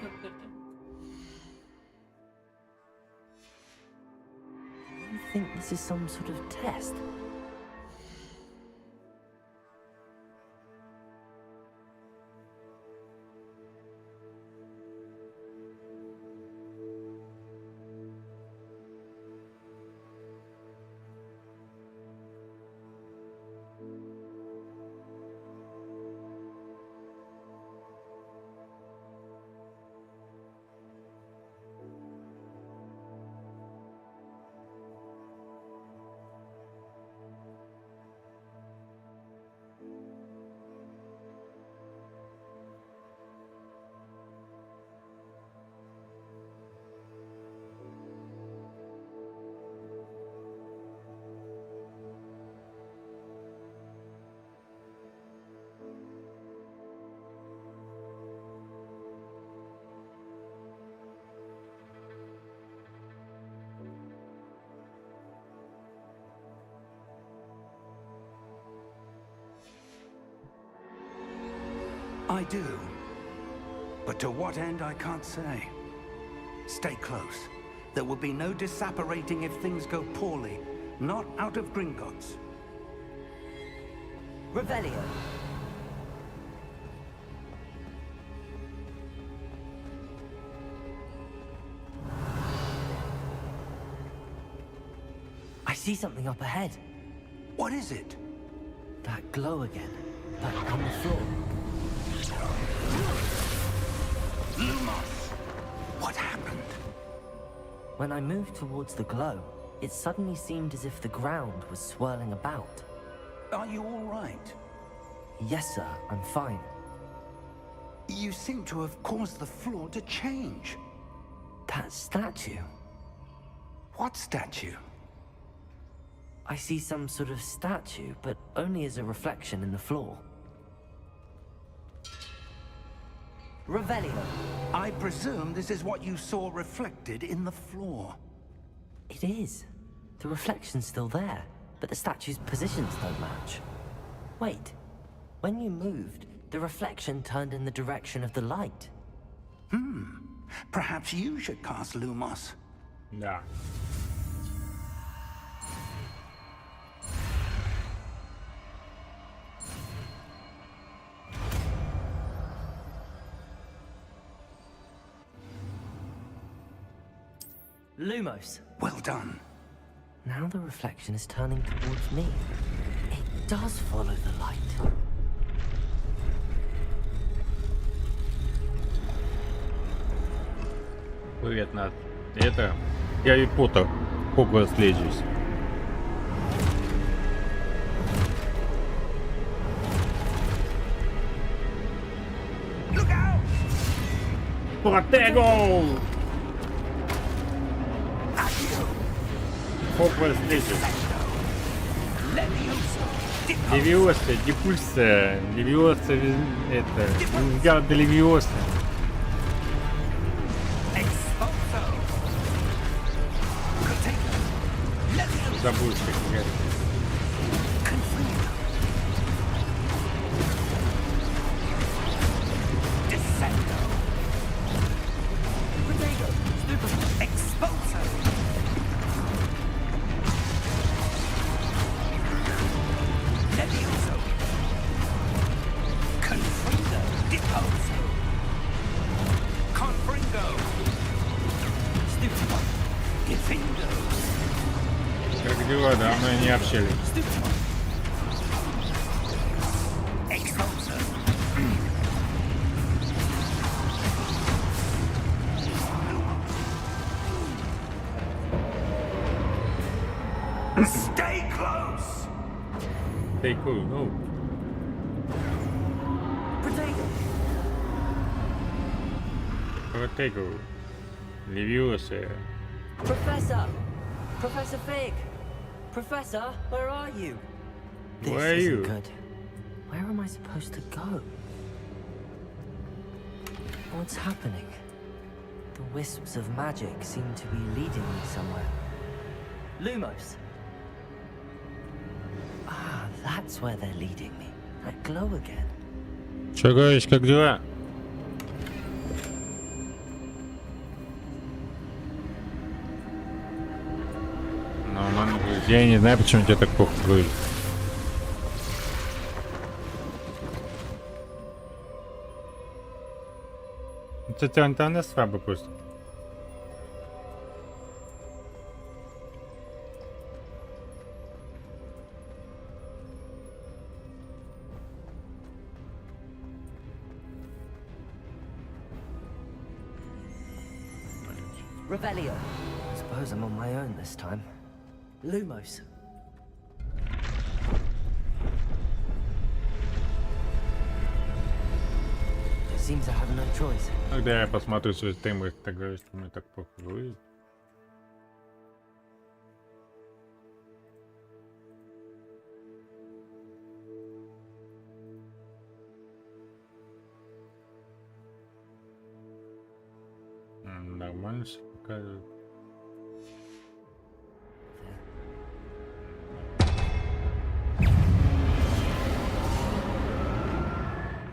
[SPEAKER 3] You think this is some sort of test?
[SPEAKER 4] I do. But to what end, I can't say. Stay close. There will be no disapparating if things go poorly. not out of Gringotts.
[SPEAKER 3] Revelio. I see something up ahead.
[SPEAKER 4] What is it?
[SPEAKER 3] That glow again, but on the floor.
[SPEAKER 4] Lumos! What happened?
[SPEAKER 3] When I moved towards the glow, it suddenly seemed as if the ground was swirling about.
[SPEAKER 4] Are you all right?
[SPEAKER 3] Yes, sir, I'm fine.
[SPEAKER 4] You seem to have caused the floor to change.
[SPEAKER 3] That statue.
[SPEAKER 4] What statue?
[SPEAKER 3] I see some sort of statue, but only as a reflection in the floor. Revelio.
[SPEAKER 4] I presume this is what you saw reflected in the floor.
[SPEAKER 3] It is. The reflection's still there, but the statue's positions don't match. Wait. When you moved, the reflection turned in the direction of the light.
[SPEAKER 4] Perhaps you should cast Lumos.
[SPEAKER 1] Да.
[SPEAKER 3] Lumos.
[SPEAKER 4] Well done.
[SPEAKER 3] Now the reflection is turning towards me. It does follow the light.
[SPEAKER 1] Привет, Над. Это Гарри Поттер. Hogwarts Legacy.
[SPEAKER 4] Look out!
[SPEAKER 1] Protego! Hogwarts Legacy. Левиоса, Дипульса, Левиоса, это, Визгарда Левиоса. Забыл, как говорят. Как дела? Давно не общались.
[SPEAKER 4] Stay close!
[SPEAKER 1] Stay cool, no. Protego. Leviosa.
[SPEAKER 3] Professor! Professor Fig! Professor, where are you? This
[SPEAKER 1] Where are
[SPEAKER 3] isn't
[SPEAKER 1] you?
[SPEAKER 3] good. Where am I supposed to go? What's happening? The wisps of magic seem to be leading me somewhere. Lumos! Ah, that's where they're leading me. That glow again.
[SPEAKER 1] Чё говоришь, как дела? Я не знаю, почему тебе так плохо говорит. Это интернет слабо просто.
[SPEAKER 3] Revelio. I suppose I'm on my own this time. Lumos. It seems I have no choice.
[SPEAKER 1] Когда я посмотрю свой стрим, и ты говоришь, что мне так плохо говорит. Нормально все показывает.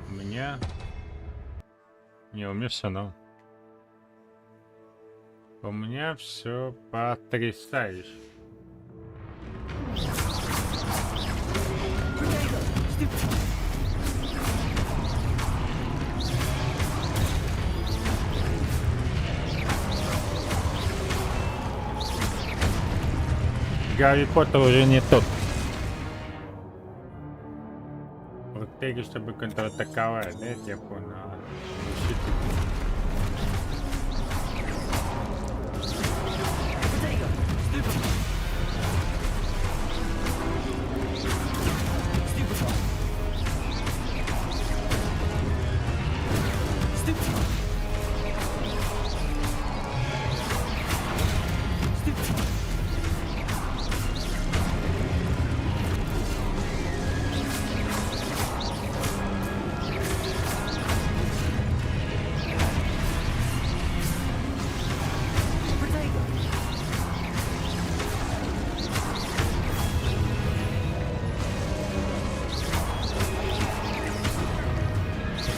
[SPEAKER 1] У меня... Не, у меня все равно. У меня все потрясающе. Гарри Поттер уже не тот. Стратегия, чтобы контратаковать, да, я понял.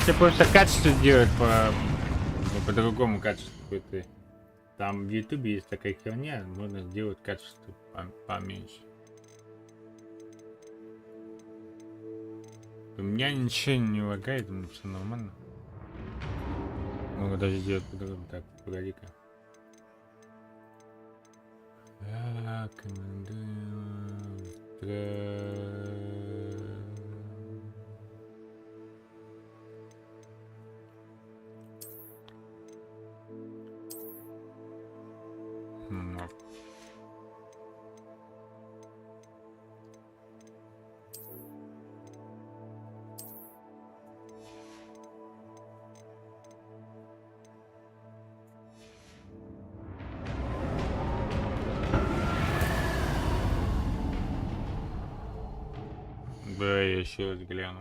[SPEAKER 1] Если просто качество сделать по другому качеству, какой-то там в ютубе есть такая херня, можно сделать качество поменьше. У меня ничего не лагает, все нормально. Могу даже сделать по-другому. Так, погоди-ка. Да, я еще раз гляну.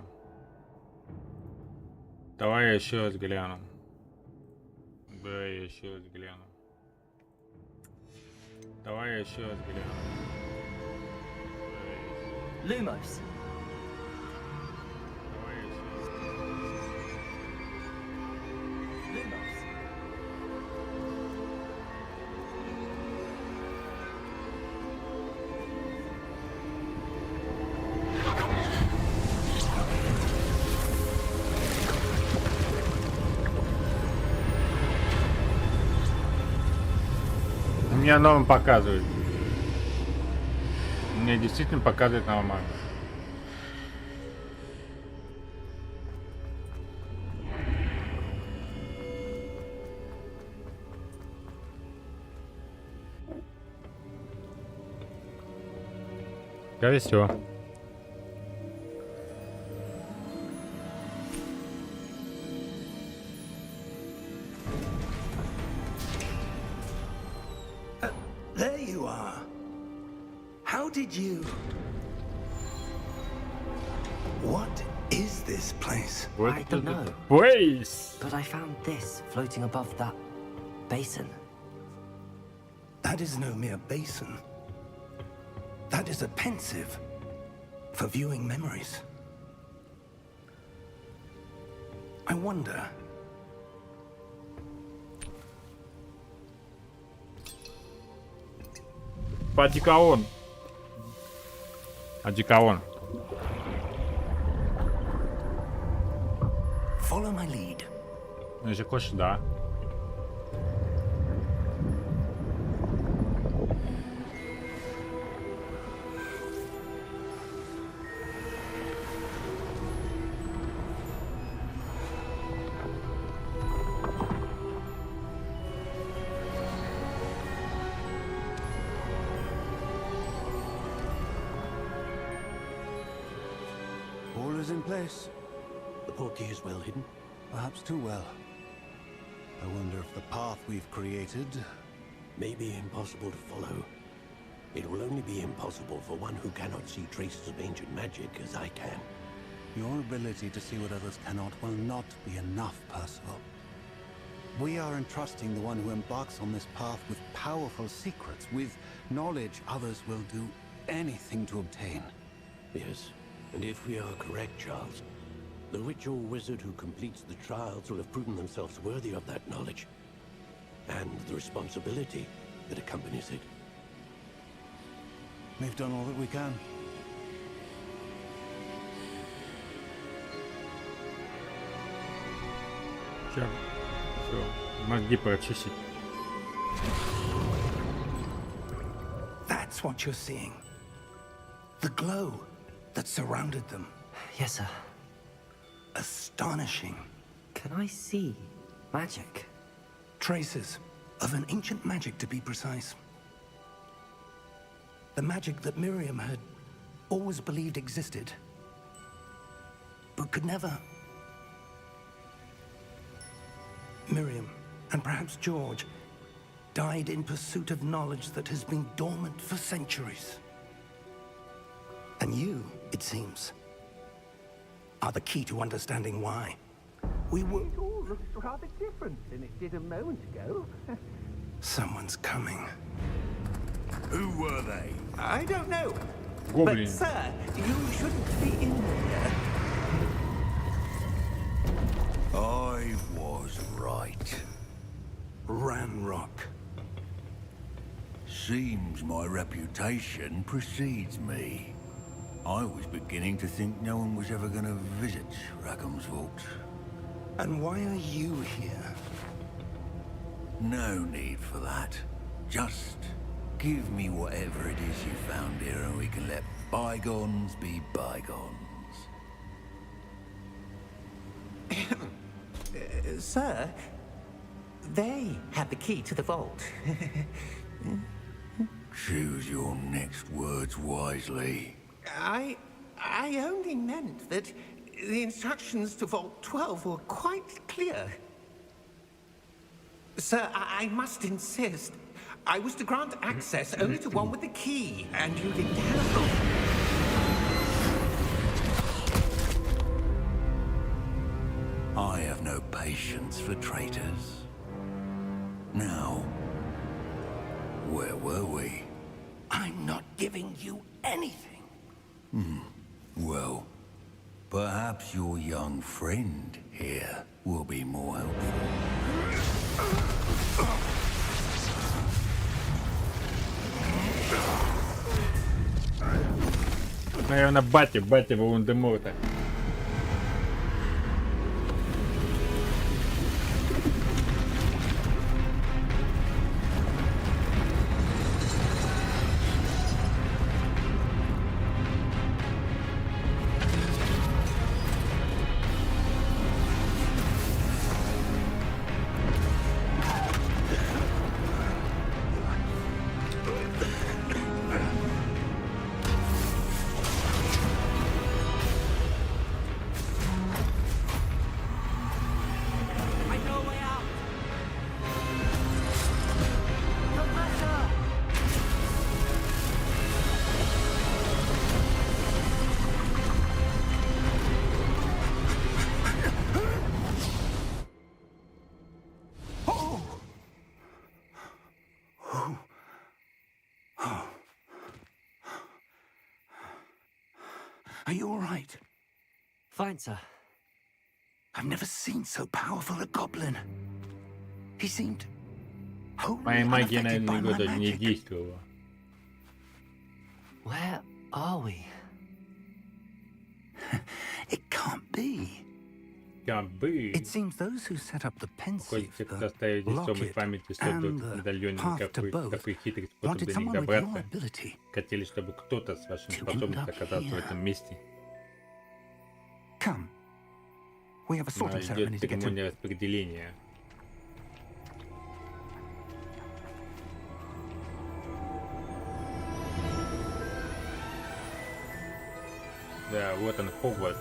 [SPEAKER 1] Давай я еще раз гляну. Да, я еще раз гляну. Давай я еще раз гляну.
[SPEAKER 3] Lumos.
[SPEAKER 1] Давай я еще раз.
[SPEAKER 3] Lumos.
[SPEAKER 1] Мне норм показывает. Мне действительно показывает нормально. Скорее всего.
[SPEAKER 4] There you are. How did you... What is this place?
[SPEAKER 3] I don't know.
[SPEAKER 1] Place.
[SPEAKER 3] But I found this floating above that basin.
[SPEAKER 4] That is no mere basin. That is a pensive for viewing memories. I wonder...
[SPEAKER 1] Одеколон. Одеколон.
[SPEAKER 4] Follow my lead.
[SPEAKER 1] Если хочешь, да.
[SPEAKER 7] All is in place.
[SPEAKER 8] The portkey is well hidden.
[SPEAKER 7] Perhaps too well. I wonder if the path we've created...
[SPEAKER 8] May be impossible to follow. It will only be impossible for one who cannot see traces of ancient magic as I can.
[SPEAKER 7] Your ability to see what others cannot will not be enough, Percival. We are entrusting the one who embarks on this path with powerful secrets, with knowledge others will do anything to obtain.
[SPEAKER 8] Yes, and if we are correct, Charles, the witch or wizard who completes the trials will have proven themselves worthy of that knowledge, and the responsibility that accompanies it.
[SPEAKER 7] We've done all that we can.
[SPEAKER 1] Все. Мозги прочистить.
[SPEAKER 4] That's what you're seeing. The glow that surrounded them.
[SPEAKER 3] Yes, sir.
[SPEAKER 4] Astonishing.
[SPEAKER 3] Can I see magic?
[SPEAKER 4] Traces of an ancient magic, to be precise. The magic that Miriam had always believed existed, but could never. Miriam, and perhaps George, died in pursuit of knowledge that has been dormant for centuries. And you, it seems, are the key to understanding why. We were...
[SPEAKER 5] It all looks rather different than it did a moment ago.
[SPEAKER 4] Someone's coming.
[SPEAKER 6] Who were they?
[SPEAKER 5] I don't know.
[SPEAKER 1] Гоблин.
[SPEAKER 5] But, sir, you shouldn't be in here.
[SPEAKER 6] I was right.
[SPEAKER 4] Ranrock.
[SPEAKER 6] Seems my reputation precedes me. I was beginning to think no one was ever going to visit Rackham's vault.
[SPEAKER 4] And why are you here?
[SPEAKER 6] No need for that. Just give me whatever it is you found here and we can let bygones be bygones.
[SPEAKER 5] Sir, they had the key to the vault.
[SPEAKER 6] Choose your next words wisely.
[SPEAKER 5] I only meant that the instructions to Vault 12 were quite clear. Sir, I must insist. I was to grant access only to one with the key, and you didn't have.
[SPEAKER 6] I have no patience for traitors. Now, where were we?
[SPEAKER 4] I'm not giving you anything.
[SPEAKER 6] Well, perhaps your young friend here will be more helpful.
[SPEAKER 1] Наверное, батя Волан-де-Морта.
[SPEAKER 4] Are you all right?
[SPEAKER 3] Fine, sir.
[SPEAKER 4] I've never seen so powerful a goblin. He seemed wholly
[SPEAKER 1] Моя магия,
[SPEAKER 4] unaffected by
[SPEAKER 1] наверное,
[SPEAKER 4] my
[SPEAKER 1] года не
[SPEAKER 4] magic.
[SPEAKER 1] действовала.
[SPEAKER 3] Where are we?
[SPEAKER 4] It can't be.
[SPEAKER 1] Кабы.
[SPEAKER 4] It seems those who set up the pensive,
[SPEAKER 1] Те, кто
[SPEAKER 4] the
[SPEAKER 1] оставили здесь темной
[SPEAKER 4] locket,
[SPEAKER 1] памяти
[SPEAKER 4] and
[SPEAKER 1] создают
[SPEAKER 4] the
[SPEAKER 1] медальоне,
[SPEAKER 4] path to both
[SPEAKER 1] какой хитрый способ
[SPEAKER 4] wanted
[SPEAKER 1] до них
[SPEAKER 4] someone with your
[SPEAKER 1] добраться.
[SPEAKER 4] ability.
[SPEAKER 1] Хотели, чтобы кто-то с вашими
[SPEAKER 4] To end
[SPEAKER 1] способностью
[SPEAKER 4] up
[SPEAKER 1] оказался в
[SPEAKER 4] here.
[SPEAKER 1] этом месте.
[SPEAKER 4] Come. We have a sorting ceremony
[SPEAKER 1] Идет
[SPEAKER 4] to get to.
[SPEAKER 1] церемония распределения. Да, вот он, Хогвартс.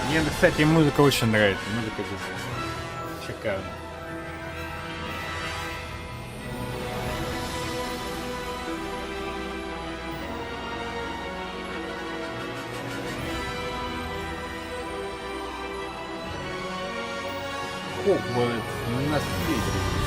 [SPEAKER 1] Мне, кстати, музыка очень нравится. Музыка здесь шикарная. Хогвартс наследие.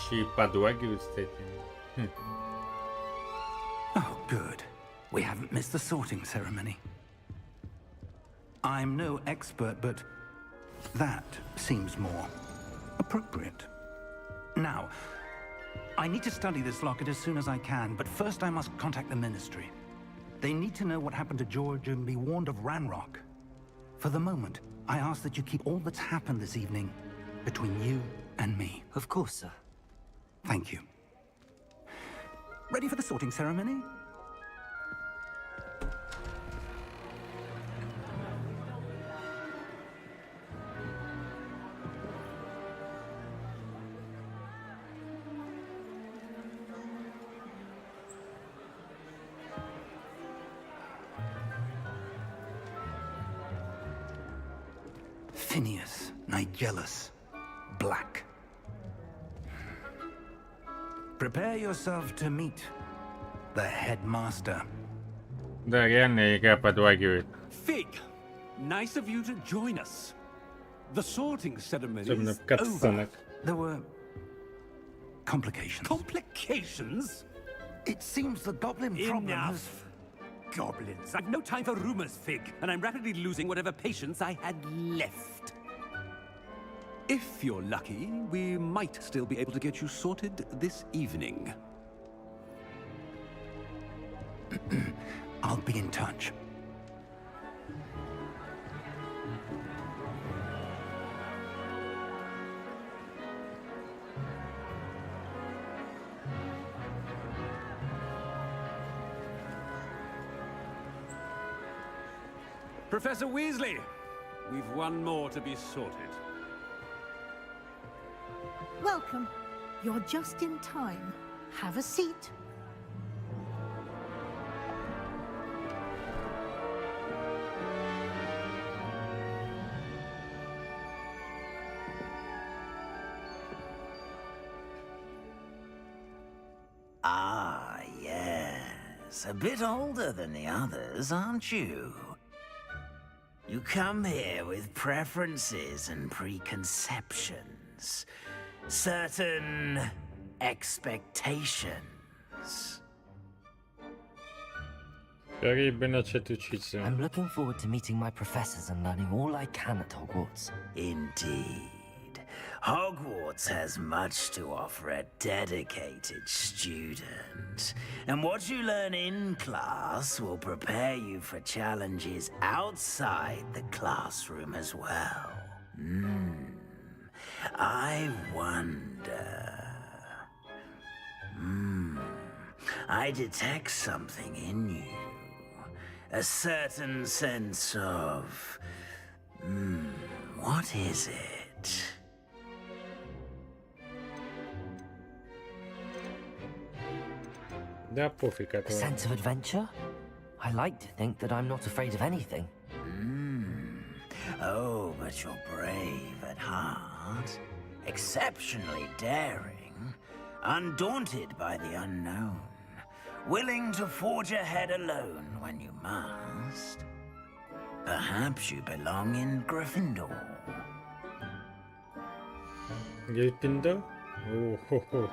[SPEAKER 1] еще и подлагивают с этим.
[SPEAKER 4] Oh, good. We haven't missed the sorting ceremony. I'm no expert, but that seems more appropriate. Now, I need to study this locket as soon as I can, but first I must contact the Ministry. They need to know what happened to George and be warned of Ranrock. For the moment, I ask that you keep all that's happened this evening between you and me.
[SPEAKER 3] Of course, sir.
[SPEAKER 4] Thank you. Ready for the sorting ceremony? Phineas, Nigellus, Black. Prepare yourself to meet the headmaster.
[SPEAKER 1] Да, реально игра подлагивает.
[SPEAKER 9] Fig, nice of you to join us. The sorting ceremony
[SPEAKER 1] Особенно
[SPEAKER 9] is
[SPEAKER 1] в катсценах.
[SPEAKER 4] There were complications.
[SPEAKER 9] Complications?
[SPEAKER 4] It seems the goblin problem has...
[SPEAKER 9] Enough. Goblins. I've no time for rumors, Fig, and I'm rapidly losing whatever patience I had left. If you're lucky, we might still be able to get you sorted this evening.
[SPEAKER 4] I'll be in touch.
[SPEAKER 9] Professor Weasley, we've one more to be sorted.
[SPEAKER 10] Welcome. You're just in time. Have a seat.
[SPEAKER 11] Ah, yes. A bit older than the others, aren't you? You come here with preferences and preconceptions. Certain expectations.
[SPEAKER 1] Скорее бы начать учиться.
[SPEAKER 3] I'm looking forward to meeting my professors and learning all I can at Hogwarts.
[SPEAKER 11] Indeed. Hogwarts has much to offer a dedicated student. And what you learn in class will prepare you for challenges outside the classroom as well. I wonder... I detect something in you. A certain sense of... what is it?
[SPEAKER 1] Да, пофиг,
[SPEAKER 3] A
[SPEAKER 1] это...
[SPEAKER 3] sense of adventure? I like to think that I'm not afraid of anything.
[SPEAKER 11] Oh, but you're brave at heart. Exceptionally daring. Undaunted by the unknown. Willing to forge ahead alone when you must. Perhaps you belong in Gryffindor.
[SPEAKER 1] Гриффиндор? О-хо-хо.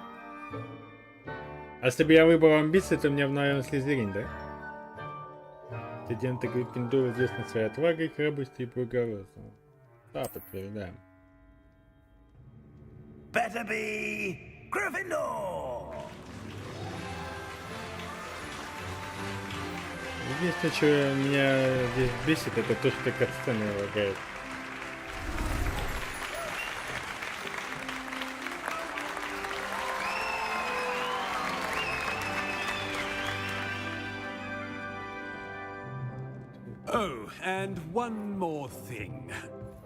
[SPEAKER 1] А если бы я выбрал амбиции, то мне, наверное, Слизерин, да? Студенты Гриффиндора известны своей отвагой, храбростью и благородством. Да, подтверждаем.
[SPEAKER 11] Better be Gryffindor!
[SPEAKER 1] Единственное, что меня здесь бесит, это то, что катсцены лагают.
[SPEAKER 9] Oh, and one more thing.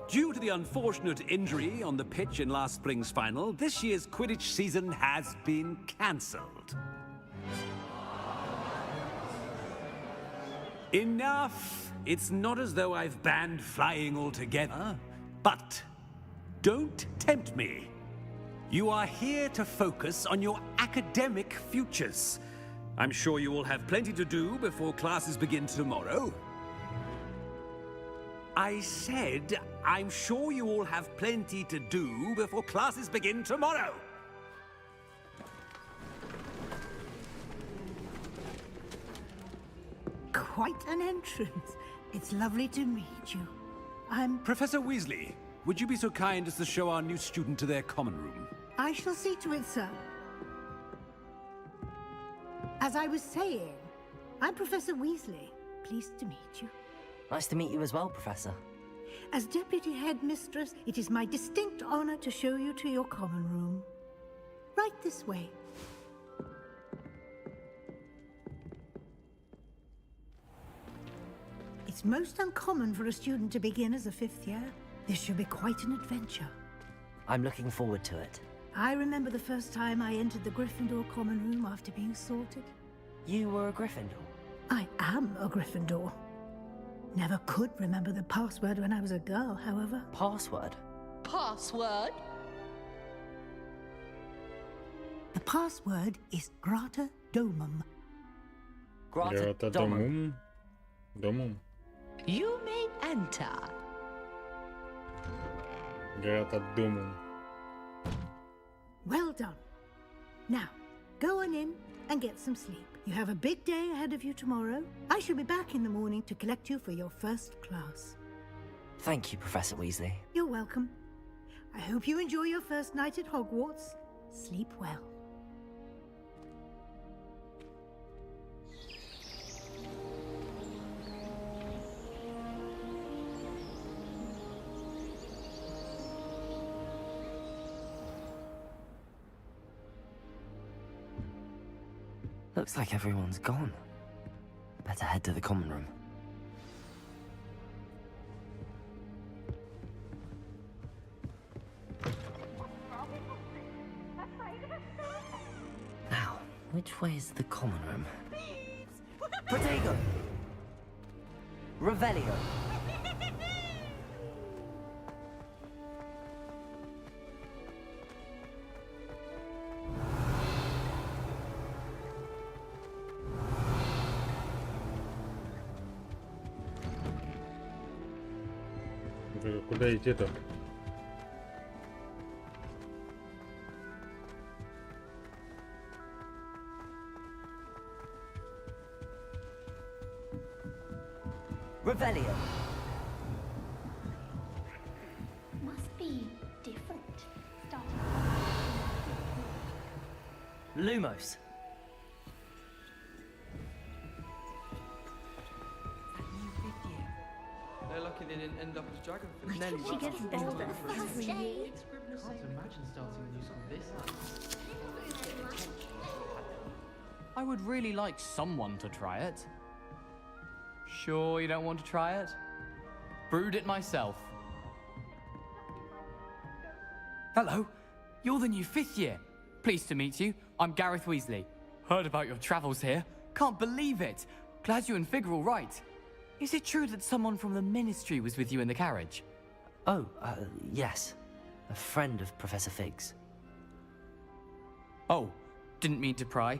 [SPEAKER 9] Due to the unfortunate injury on the pitch in last spring's final, this year's Quidditch season has been cancelled. Enough! It's not as though I've banned flying altogether, but don't tempt me. You are here to focus on your academic futures. I'm sure you will have plenty to do before classes begin tomorrow. I said, I'm sure you all have plenty to do before classes begin tomorrow.
[SPEAKER 10] Quite an entrance. It's lovely to meet you. I'm...
[SPEAKER 9] Professor Weasley, would you be so kind as to show our new student to their common room?
[SPEAKER 10] I shall see to it, sir. As I was saying, I'm Professor Weasley. Pleased to meet you.
[SPEAKER 3] Nice to meet you as well, Professor.
[SPEAKER 10] As Deputy Headmistress, it is my distinct honor to show you to your common room. Right this way. It's most uncommon for a student to begin as a 5th year. This should be quite an adventure.
[SPEAKER 3] I'm looking forward to it.
[SPEAKER 10] I remember the first time I entered the Gryffindor common room after being sorted.
[SPEAKER 3] You were a Gryffindor?
[SPEAKER 10] I am a Gryffindor. Never could remember the password when I was a girl, however.
[SPEAKER 3] Password?
[SPEAKER 12] Password?
[SPEAKER 10] The password is Grata Domum.
[SPEAKER 3] Grata Domum.
[SPEAKER 1] Domum.
[SPEAKER 12] You may enter.
[SPEAKER 1] Grata Domum.
[SPEAKER 10] Well done. Now, go on in and get some sleep. You have a big day ahead of you tomorrow. I shall be back in the morning to collect you for your first class.
[SPEAKER 3] Thank you, Professor Weasley.
[SPEAKER 10] You're welcome. I hope you enjoy your first night at Hogwarts. Sleep well.
[SPEAKER 3] Looks like everyone's gone. Better head to the common room. Now, which way is the common room? Protego! Revelio!
[SPEAKER 1] Куда идти-то?
[SPEAKER 3] Revelio!
[SPEAKER 13] Must be different.
[SPEAKER 3] Lumos!
[SPEAKER 14] They're lucky they didn't end up as dragonfish.
[SPEAKER 13] Then she gets older.
[SPEAKER 14] Can't imagine starting a new school this high.
[SPEAKER 15] I would really like someone to try it. Sure you don't want to try it? Brewed it myself. Hello, you're the new 5th year. Pleased to meet you. I'm Gareth Weasley. Heard about your travels here. Can't believe it. Glad you and Fig are all right. Is it true that someone from the Ministry was with you in the carriage?
[SPEAKER 3] Oh, yes. A friend of Professor Fig's.
[SPEAKER 15] Oh, didn't mean to pry.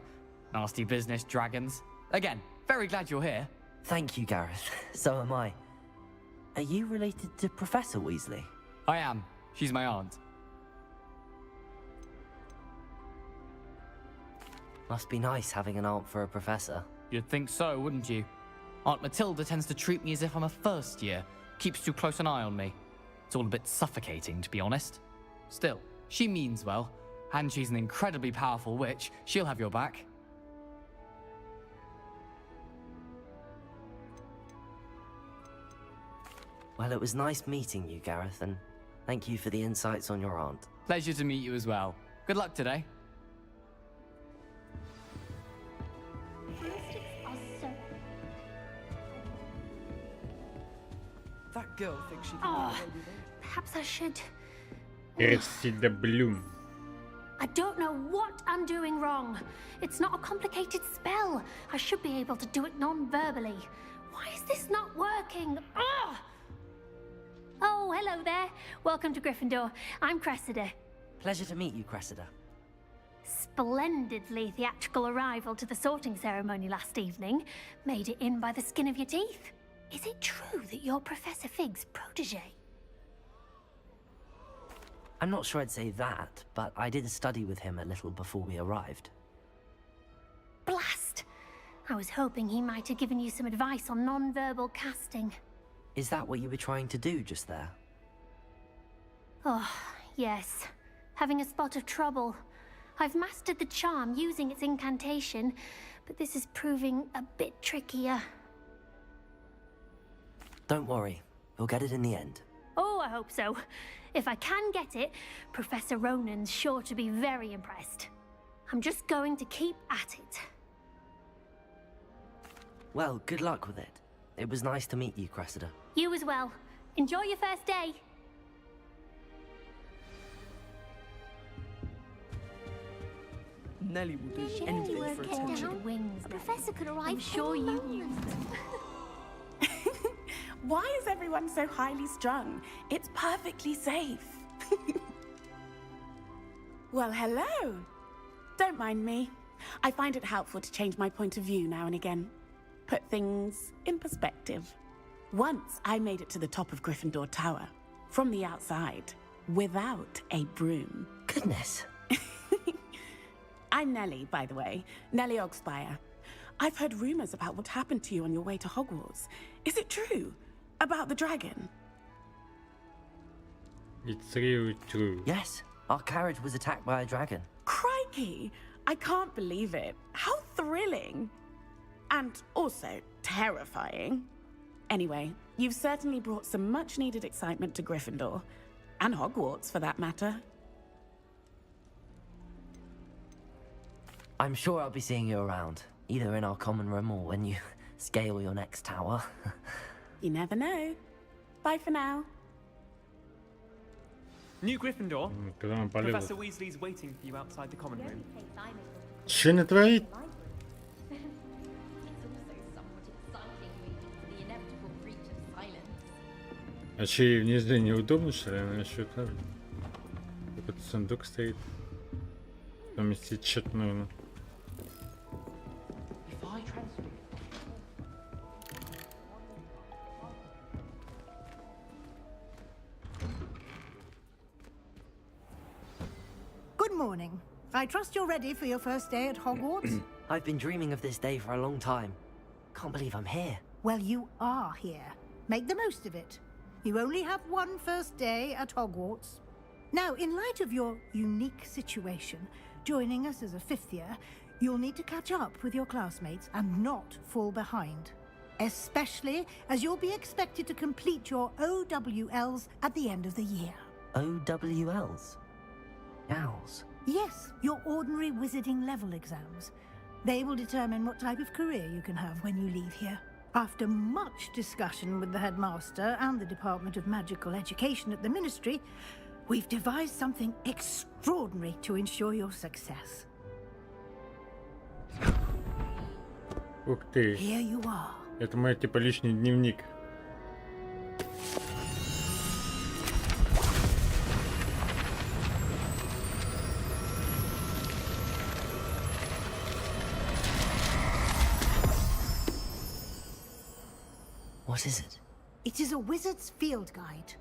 [SPEAKER 15] Nasty business, dragons. Again, very glad you're here.
[SPEAKER 3] Thank you, Gareth. So am I. Are you related to Professor Weasley?
[SPEAKER 15] I am. She's my aunt.
[SPEAKER 3] Must be nice having an aunt for a professor.
[SPEAKER 15] You'd think so, wouldn't you? Aunt Matilda tends to treat me as if I'm a 1st year. Keeps too close an eye on me. It's all a bit suffocating, to be honest. Still, she means well. And she's an incredibly powerful witch. She'll have your back.
[SPEAKER 3] Well, it was nice meeting you, Gareth, and thank you for the insights on your aunt.
[SPEAKER 15] Pleasure to meet you as well. Good luck today.
[SPEAKER 14] That girl thinks she can
[SPEAKER 13] Oh, perhaps I should.
[SPEAKER 1] Cressida Bloom.
[SPEAKER 13] I don't know what I'm doing wrong. It's not a complicated spell. I should be able to do it non-verbally. Why is this not working? Ugh! Oh, hello there. Welcome to Gryffindor. I'm Cressida.
[SPEAKER 3] Pleasure to meet you, Cressida.
[SPEAKER 13] Splendidly theatrical arrival to the sorting ceremony last evening. Made it in by the skin of your teeth. Is it true that you're Professor Fig's protege?
[SPEAKER 3] I'm not sure I'd say that, but I did study with him a little before we arrived.
[SPEAKER 13] Blast! I was hoping he might have given you some advice on non-verbal casting.
[SPEAKER 3] Is that what you were trying to do just there?
[SPEAKER 13] Oh, yes. Having a spot of trouble. I've mastered the charm using its incantation, but this is proving a bit trickier.
[SPEAKER 3] Don't worry. You'll get it in the end.
[SPEAKER 13] Oh, I hope so. If I can get it, Professor Ronan's sure to be very impressed. I'm just going to keep at it.
[SPEAKER 3] Well, good luck with it. It was nice to meet you, Cressida.
[SPEAKER 13] You as well. Enjoy your first day.
[SPEAKER 16] Nelly will do anything for attention.
[SPEAKER 13] Wings.
[SPEAKER 17] A professor could arrive.
[SPEAKER 13] I'm sure you knew.
[SPEAKER 18] Why is everyone so highly strung? It's perfectly safe. Well, hello. Don't mind me. I find it helpful to change my point of view now and again. Put things in perspective. Once I made it to the top of Gryffindor Tower, from the outside, without a broom.
[SPEAKER 3] Goodness.
[SPEAKER 18] I'm Nelly, by the way. Nelly Ogspire. I've heard rumors about what happened to you on your way to Hogwarts. Is it true? About the dragon?
[SPEAKER 1] It's really true.
[SPEAKER 3] Yes, our carriage was attacked by a dragon.
[SPEAKER 18] Crikey! I can't believe it. How thrilling! And also terrifying. Anyway, you've certainly brought some much-needed excitement to Gryffindor. And Hogwarts, for that matter.
[SPEAKER 3] I'm sure I'll be seeing you around, either in our common room or when you scale your next tower.
[SPEAKER 18] You never know. Bye for now.
[SPEAKER 16] New Gryffindor.
[SPEAKER 1] Когда он полезет.
[SPEAKER 16] Professor Weasley's waiting for you outside the common room.
[SPEAKER 1] Что не творит? А что, ей внизу неудобно, что ли? Она еще там... Какой-то сундук стоит. Поместить что-то нужно.
[SPEAKER 10] Good morning. I trust you're ready for your first day at Hogwarts?
[SPEAKER 3] I've been dreaming of this day for a long time. Can't believe I'm here.
[SPEAKER 10] Well, you are here. Make the most of it. You only have one first day at Hogwarts. Now, in light of your unique situation, joining us as a fifth year, you'll need to catch up with your classmates and not fall behind. Especially as you'll be expected to complete your OWLs at the end of the year.
[SPEAKER 3] OWLs? Owls?
[SPEAKER 10] Yes, your ordinary wizarding level exams. They will determine what type of career you can have when you leave here. After much discussion with the headmaster and the Department of Magical Education at the Ministry, we've devised something extraordinary to ensure your success.
[SPEAKER 1] Ух ты.
[SPEAKER 10] Here you are.
[SPEAKER 1] Это мой типа личный дневник.
[SPEAKER 3] What is it?
[SPEAKER 10] It is a wizard's field guide.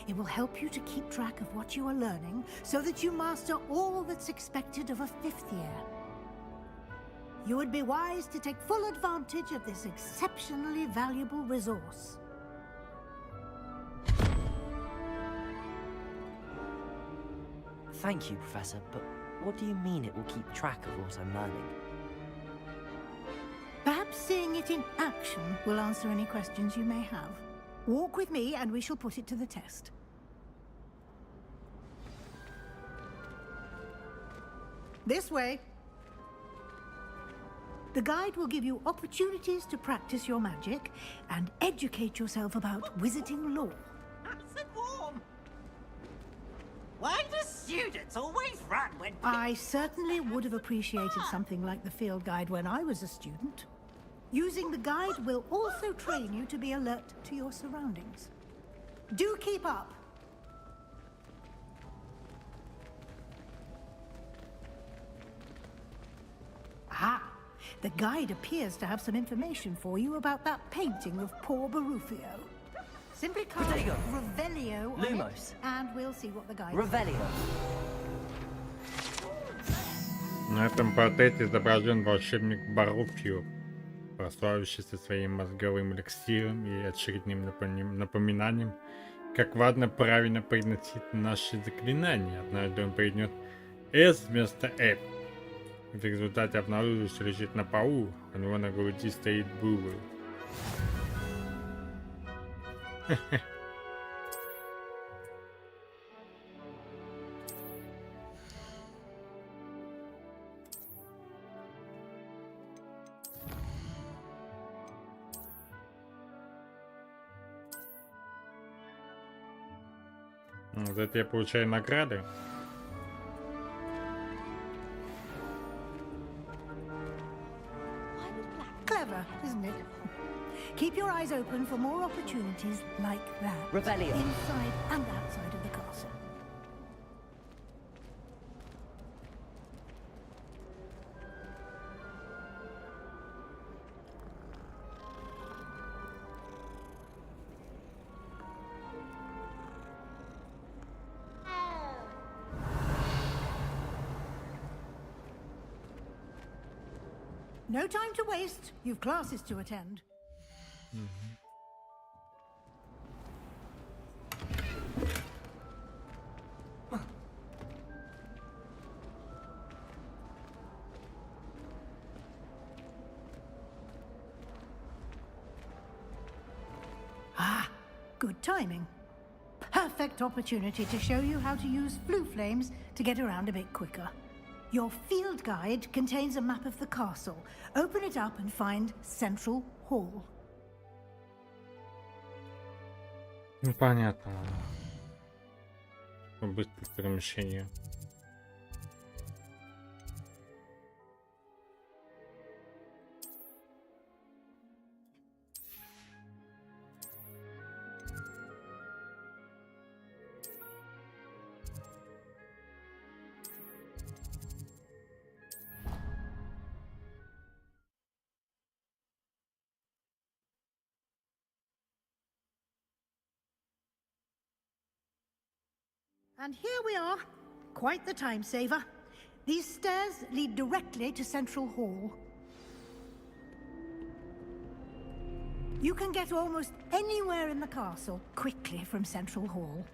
[SPEAKER 10] It will help you to keep track of what you are learning so that you master all that's expected of a fifth year. You would be wise to take full advantage of this exceptionally valuable resource.
[SPEAKER 3] Thank you, Professor, but what do you mean it will keep track of what I'm learning?
[SPEAKER 10] Perhaps seeing it in action will answer any questions you may have. Walk with me and we shall put it to the test. This way. The guide will give you opportunities to practice your magic and educate yourself about wizarding lore.
[SPEAKER 11] Nice and warm. Why do students always run when...
[SPEAKER 10] I certainly would have appreciated something like the field guide when I was a student. Using the guide will also train you to be alert to your surroundings. Do keep up. Ah, the guide appears to have some information for you about that painting of poor Barufio. Simply cast Revelio on
[SPEAKER 3] Lumos.
[SPEAKER 10] it, and we'll see what the guide
[SPEAKER 3] Revelio.
[SPEAKER 1] На этом портрете изображен волшебник Баруфио. прославившийся своим мозговым эликсиром и очередным напоминанием, как важно правильно произносить наши заклинания. Однажды он произнес «С» вместо «F». В результате обнаружил, что лежит на полу, у него на груди стоит бубл. За это я получаю награды.
[SPEAKER 10] Clever, isn't it? Keep your eyes open for more opportunities like that.
[SPEAKER 3] Revelio.
[SPEAKER 10] Inside and outside of the castle. No time to waste. You've classes to attend. Ah, good timing. Perfect opportunity to show you how to use flue flames to get around a bit quicker. Your field guide contains a map of the castle. Open it up and find Central Hall.
[SPEAKER 1] Ну понятно. Быстрое перемещение.
[SPEAKER 10] And here we are. Quite the time saver. These stairs lead directly to Central Hall. You can get almost anywhere in the castle quickly from Central Hall.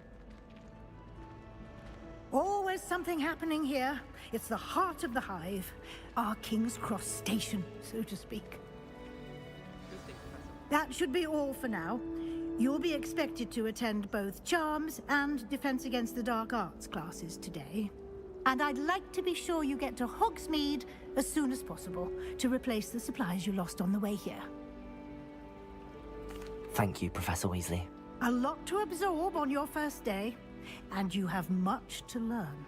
[SPEAKER 10] Always something happening here. It's the heart of the hive. Our King's Cross station, so to speak. That should be all for now. You'll be expected to attend both Charms and Defense Against the Dark Arts classes today. And I'd like to be sure you get to Hogsmeade as soon as possible to replace the supplies you lost on the way here.
[SPEAKER 3] Thank you, Professor Weasley.
[SPEAKER 10] A lot to absorb on your first day, and you have much to learn.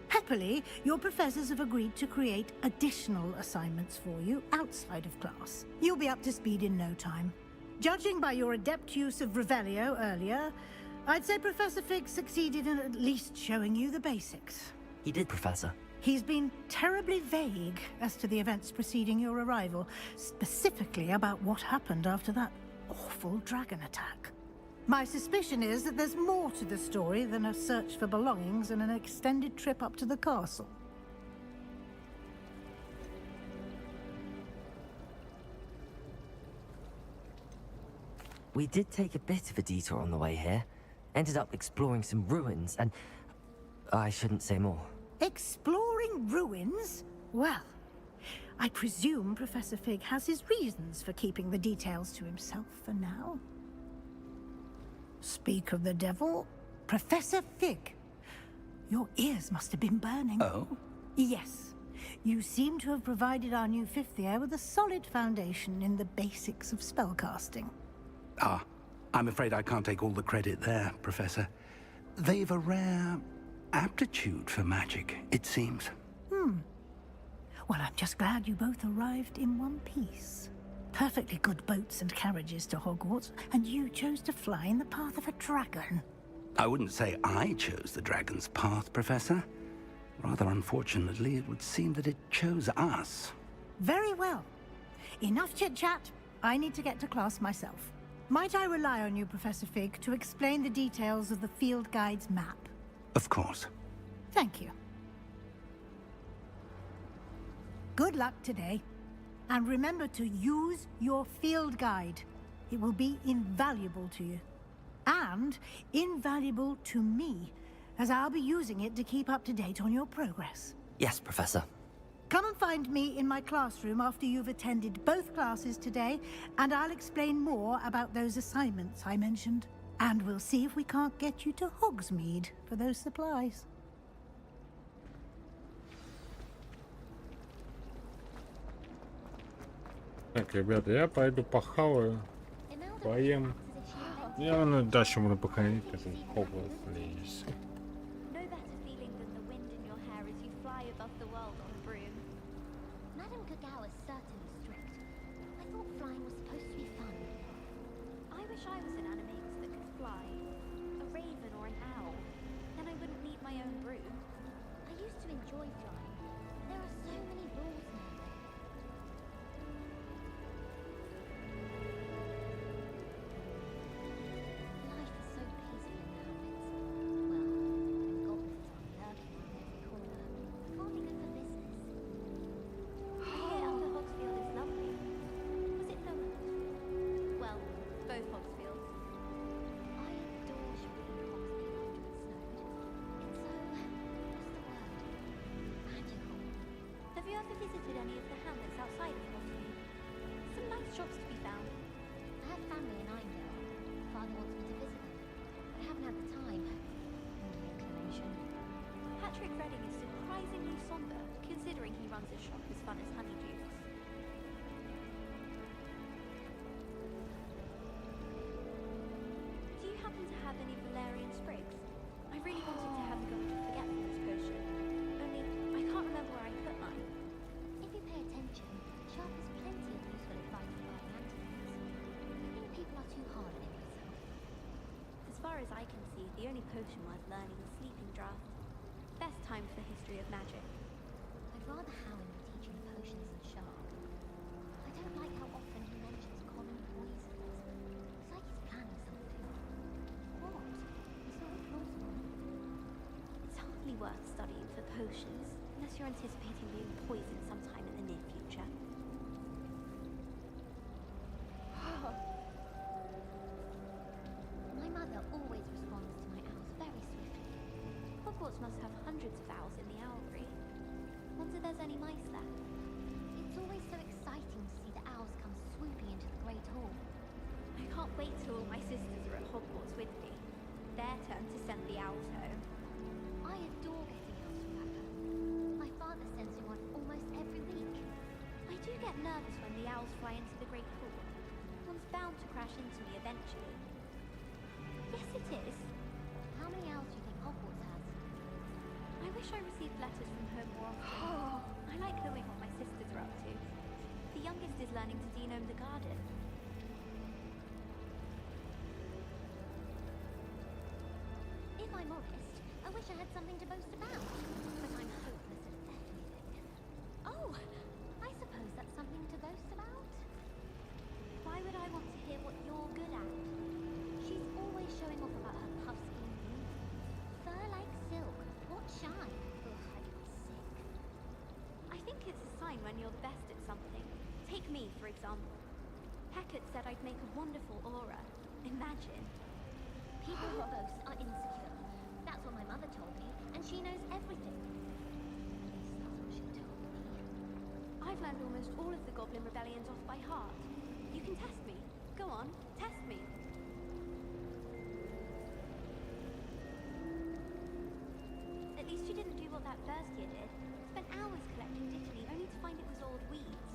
[SPEAKER 10] Happily, your professors have agreed to create additional assignments for you outside of class. You'll be up to speed in no time. Judging by your adept use of Revelio earlier, I'd say Professor Fig succeeded in at least showing you the basics.
[SPEAKER 3] He did, Professor.
[SPEAKER 10] He's been terribly vague as to the events preceding your arrival, specifically about what happened after that awful dragon attack. My suspicion is that there's more to the story than a search for belongings and an extended trip up to the castle.
[SPEAKER 3] We did take a bit of a detour on the way here. Ended up exploring some ruins and... I shouldn't say more.
[SPEAKER 10] Exploring ruins? Well, I presume Professor Fig has his reasons for keeping the details to himself for now. Speak of the devil, Professor Fig. Your ears must have been burning.
[SPEAKER 4] Oh?
[SPEAKER 10] Yes. You seem to have provided our new fifth year with a solid foundation in the basics of spellcasting.
[SPEAKER 4] Ah, I'm afraid I can't take all the credit there, Professor. They've a rare aptitude for magic, it seems.
[SPEAKER 10] Well, I'm just glad you both arrived in one piece. Perfectly good boats and carriages to Hogwarts, and you chose to fly in the path of a dragon.
[SPEAKER 4] I wouldn't say I chose the dragon's path, Professor. Rather unfortunately, it would seem that it chose us.
[SPEAKER 10] Very well. Enough chit-chat. I need to get to class myself. Might I rely on you, Professor Fig, to explain the details of the field guide's map?
[SPEAKER 4] Of course.
[SPEAKER 10] Thank you. Good luck today. And remember to use your field guide. It will be invaluable to you. And invaluable to me, as I'll be using it to keep up to date on your progress.
[SPEAKER 3] Yes, Professor.
[SPEAKER 10] Come and find me in my classroom after you've attended both classes today, and I'll explain more about those assignments I mentioned. And we'll see if we can't get you to Hogsmeade for those supplies.
[SPEAKER 1] Так, ребята, я пойду похаваю, поем. Я дальше буду походить, так Хогвартс лезть.
[SPEAKER 17] No better feeling than the wind in your hair as you fly above the world on a broom. Madame Gagao is certainly strict. I thought flying was supposed to be fun. I wish I was an animagus that could fly. A raven or an owl. Then I wouldn't need my own broom. I used to enjoy flying. There are so many rules now. Life is so peaceful in the hamlets. Well, when goblins aren't lurking in every corner. Can't be good for business. I hear Upper Hogsfield is lovely. Was it Plymouth? Well, both Hogsfields. I adore spring Hogsmeade after it snowed. It's so, what's the word? Magical. Have you ever visited any of the hamlets outside of Hogsmeade? Some nice shops to be found. I have family in Eyndale. Father wants me to visit them, but I haven't had the time or the inclination. Patrick Redding is surprisingly somber, considering he runs a shop as fun as Honeydukes. Do you happen to have any valerian sprigs? I really wanted to have a go at a forgetfulness potion, only I can't remember where I put mine. If you pay attention, Sharp has plenty of useful advice regarding antidotes. I think people are too hard on it myself. As far as I can see, the only potion worth learning is Sleeping Draught. Best time for history of magic. I'd rather Howin be teaching potions than Sharp. I don't like how often he mentions common poisons. It's like he's planning something. What? It's not plausible. It's hardly worth studying for potions, unless you're anticipating being poisoned sometime in the near future. My mother always responds to my owls very swiftly. Hogwarts must have hundreds of owls in the owlry. Wonder if there's any mice left. It's always so exciting to see the owls come swooping into the Great Hall. I can't wait till all my sisters are at Hogwarts with me. Their turn to send the owls home. I adore getting owls from back home. My father sends me one almost every week. I do get nervous when the owls fly into the Great Hall. One's bound to crash into me eventually. Yes, it is. How many owls do you think Hogwarts has? I wish I received letters from home more often. I like knowing what my sisters are up to. The youngest is learning to denome the garden. If I'm honest, I wish I had something to boast about. But I'm hopeless at everything. Oh, I suppose that's something to boast about? Why would I want to hear what you're good at? She's always showing off about her puff-skin boots. Fur like silk. What shine? Ugh, I get sick. I think it's a sign when you're the best at something. Take me, for example. Hecat said I'd make a wonderful aura. Imagine. People who boast are insecure. That's what my mother told me, and she knows everything. At least that's what she told me. I've learned almost all of the Goblin Rebellions off by heart. You can test me. Go on, test me. At least you didn't do what that first year did. Spent hours collecting Dittany only to find it was old weeds.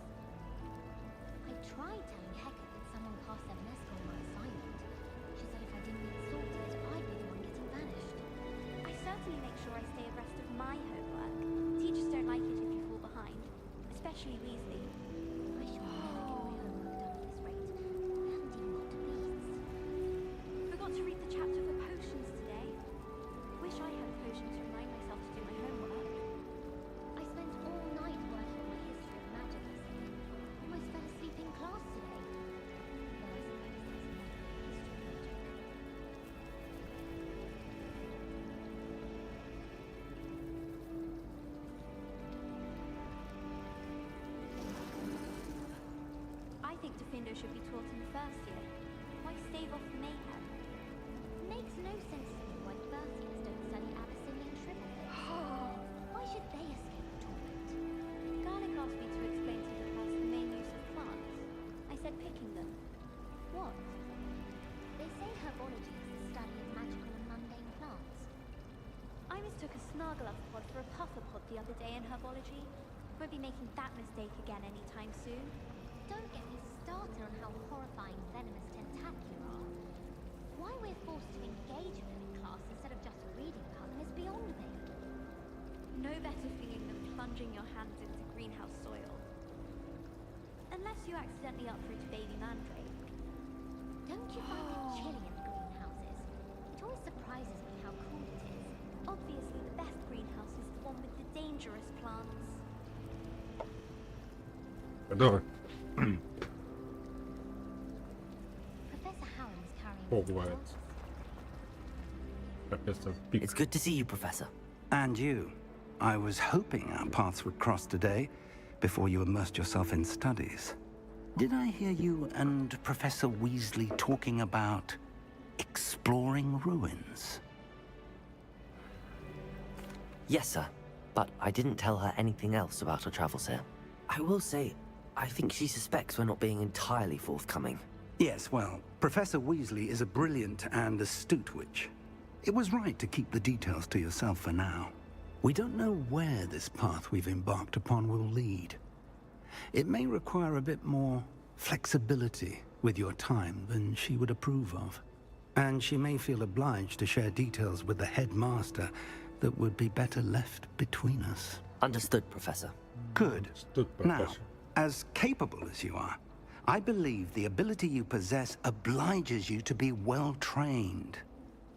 [SPEAKER 17] I tried telling Hecat that someone cast Evanesco on my assignment. She said if I didn't get sorted, I'd be the one getting banished. I certainly make sure I stay abreast of my homework. Teachers don't like it if you fall behind, especially Weasley. I should really get my homework done at this rate. We haven't even got to beasts. Forgot to read the chapter for potions today. Wish I had a potion to remind myself to do my homework. I spent all night working on my history of magic lesson. Almost fell asleep in class today. also should be taught in the first year. Why stave off the mayhem? Makes no sense to me why Berthians don't study Abyssinian shrivelfish. Why should they escape torment? Garlic asked me to explain to the class the main use of plants. I said picking them. What? They say herbology is the study of magical and mundane plants. I mistook a snargaluffpod for a pufferpod the other day in herbology. Won't be making that mistake again anytime soon. Don't get me started on how horrifying venomous tentacula are. Why we're forced to engage with them in class instead of just reading about them is beyond me. No better feeling than plunging your hands into greenhouse soil. Unless you accidentally uproot a baby mandrake. Don't you find it chilly in the greenhouses? It always surprises me how cool it is. Obviously the best greenhouse is the one with the dangerous plants.
[SPEAKER 1] Здорово.
[SPEAKER 17] Professor Howland's carrying
[SPEAKER 1] Hogwarts. Professor Pig.
[SPEAKER 3] It's good to see you, Professor.
[SPEAKER 4] And you. I was hoping our paths would cross today, before you immersed yourself in studies. Did I hear you and Professor Weasley talking about exploring ruins?
[SPEAKER 3] Yes, sir. But I didn't tell her anything else about our travels here. I will say, I think she suspects we're not being entirely forthcoming.
[SPEAKER 4] Yes, well, Professor Weasley is a brilliant and astute witch. It was right to keep the details to yourself for now. We don't know where this path we've embarked upon will lead. It may require a bit more flexibility with your time than she would approve of. And she may feel obliged to share details with the headmaster that would be better left between us.
[SPEAKER 3] Understood, Professor.
[SPEAKER 4] Good.
[SPEAKER 1] Understood,
[SPEAKER 4] Now,
[SPEAKER 1] Professor.
[SPEAKER 4] as capable as you are, I believe the ability you possess obliges you to be well trained.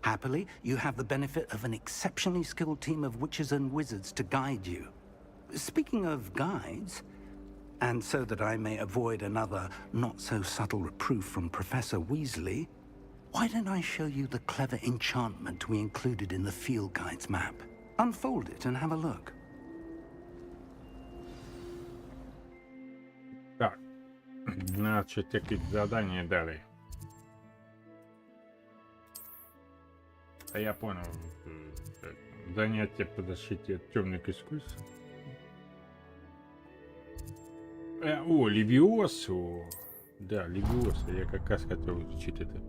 [SPEAKER 4] Happily, you have the benefit of an exceptionally skilled team of witches and wizards to guide you. Speaking of guides, and so that I may avoid another not-so-subtle reproof from Professor Weasley, why don't I show you the clever enchantment we included in the field guide's map? Unfold it and have a look.
[SPEAKER 1] Так. Значит, какие-то задания дали. А я понял. Занятие по защите от темных искусств. О, Левиосу. Да, Левиосу. Я как раз хотел изучить это.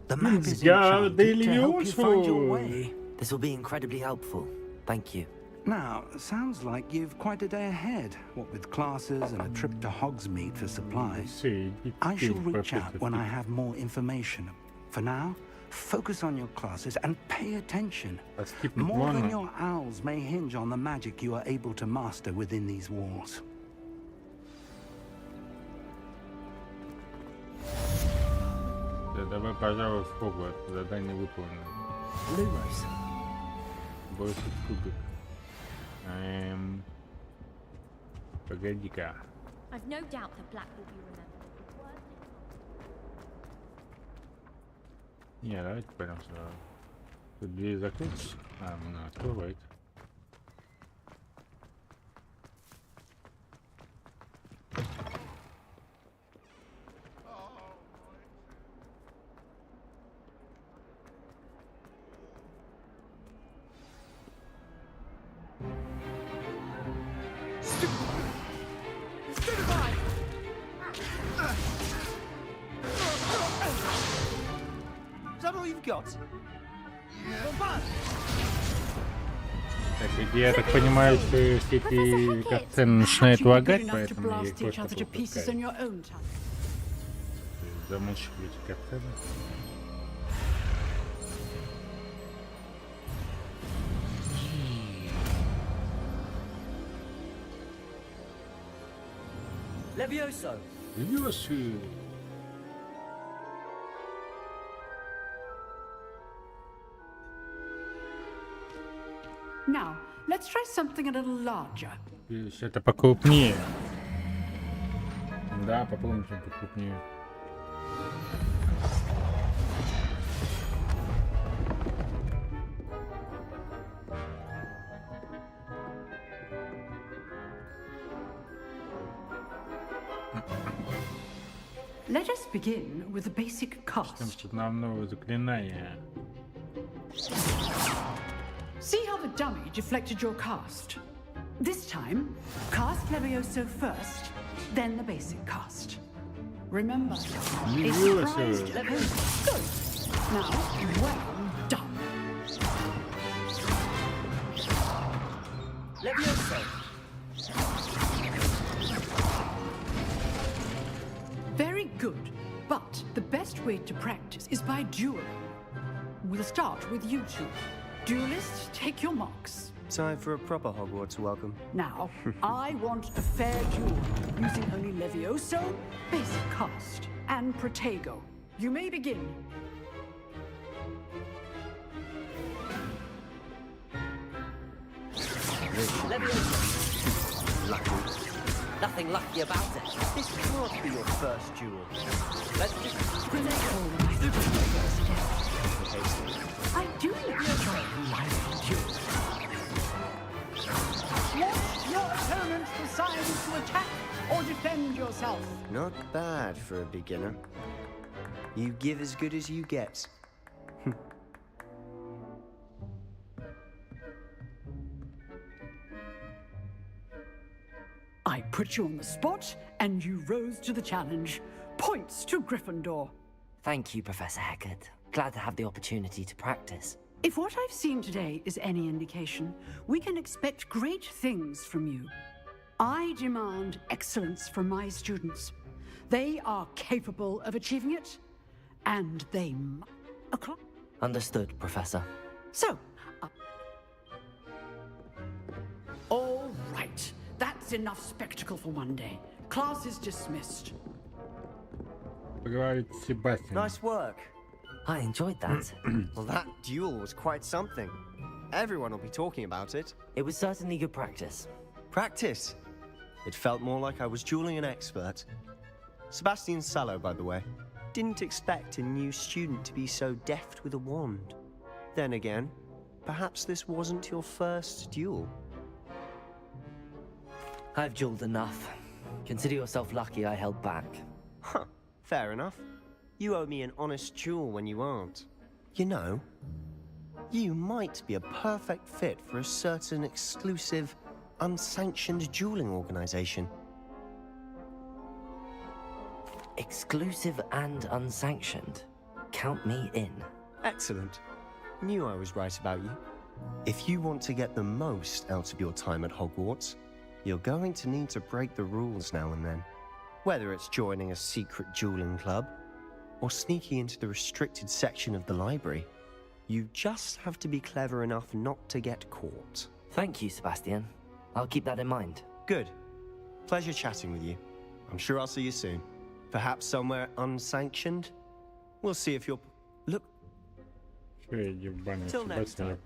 [SPEAKER 3] The map is
[SPEAKER 1] Guarde
[SPEAKER 3] enchanted to help you find your
[SPEAKER 1] Levioso.
[SPEAKER 3] way. This will be incredibly helpful. Thank you.
[SPEAKER 4] Now, sounds like you've quite a day ahead, what with classes and a trip to Hogsmeade for supplies. I shall reach out when I have more information. For now, focus on your classes and pay attention. More than your owls may hinge on the magic you are able to master within these walls.
[SPEAKER 1] Да, давай, пожалуй, в Хогвартс. Задание выполнено.
[SPEAKER 3] Lumos.
[SPEAKER 1] Бросить кубик. Погоди-ка.
[SPEAKER 17] I've no doubt that Black will be remembered.
[SPEAKER 1] Не, давайте пойдем сюда. Тут дверь закрыться. А, она открывает.
[SPEAKER 9] Is that all you've got?
[SPEAKER 1] Так, я так понимаю, что все эти катсцены начинают лагать, поэтому я их просто пропускаю. Замучиваю эти катсцены.
[SPEAKER 3] Levioso.
[SPEAKER 1] Левиосу.
[SPEAKER 10] Now, let's try something a little larger.
[SPEAKER 1] Это покрупнее. Да, попробуем что-нибудь покрупнее.
[SPEAKER 19] Let us begin with the basic cast.
[SPEAKER 1] Основного заклинания.
[SPEAKER 19] See how the dummy deflected your cast? This time, cast Levioso first, then the basic cast. Remember, a surprised opponent. Good. Now, well done.
[SPEAKER 3] Levioso.
[SPEAKER 19] Very good. But the best way to practice is by dueling. We'll start with you two. Duelists, take your marks.
[SPEAKER 20] Time for a proper Hogwarts welcome.
[SPEAKER 19] Now, I want a fair duel, using only Levioso, basic cast, and Protego. You may begin.
[SPEAKER 20] Levioso. Lucky.
[SPEAKER 3] Nothing lucky about it.
[SPEAKER 20] This can't be your first duel.
[SPEAKER 3] Let's just...
[SPEAKER 19] I do enjoy live duels. Want your opponent decides to attack or defend yourself.
[SPEAKER 20] Not bad for a beginner. You give as good as you get.
[SPEAKER 19] I put you on the spot, and you rose to the challenge. Points to Gryffindor.
[SPEAKER 3] Thank you, Professor Hecat. Glad to have the opportunity to practice.
[SPEAKER 19] If what I've seen today is any indication, we can expect great things from you. I demand excellence from my students. They are capable of achieving it, and they
[SPEAKER 3] Understood, Professor.
[SPEAKER 19] So, all right. That's enough spectacle for one day. Class is dismissed.
[SPEAKER 20] Nice work.
[SPEAKER 3] I enjoyed that.
[SPEAKER 20] Well, that duel was quite something. Everyone will be talking about it.
[SPEAKER 3] It was certainly good practice.
[SPEAKER 20] Practice? It felt more like I was dueling an expert. Sebastian Sallow, by the way. Didn't expect a new student to be so deft with a wand. Then again, perhaps this wasn't your first duel.
[SPEAKER 3] I've dueled enough. Consider yourself lucky I held back.
[SPEAKER 20] Huh, fair enough. You owe me an honest duel when you aren't. You know, you might be a perfect fit for a certain exclusive, unsanctioned dueling organization.
[SPEAKER 3] Exclusive and unsanctioned. Count me in.
[SPEAKER 20] Excellent. Knew I was right about you. If you want to get the most out of your time at Hogwarts, you're going to need to break the rules now and then. Whether it's joining a secret dueling club, or sneaking into the restricted section of the library, you just have to be clever enough not to get caught.
[SPEAKER 3] Thank you, Sebastian. I'll keep that in mind.
[SPEAKER 20] Good. Pleasure chatting with you. I'm sure I'll see you soon. Perhaps somewhere unsanctioned? We'll see if you're... Look...
[SPEAKER 1] Till next time.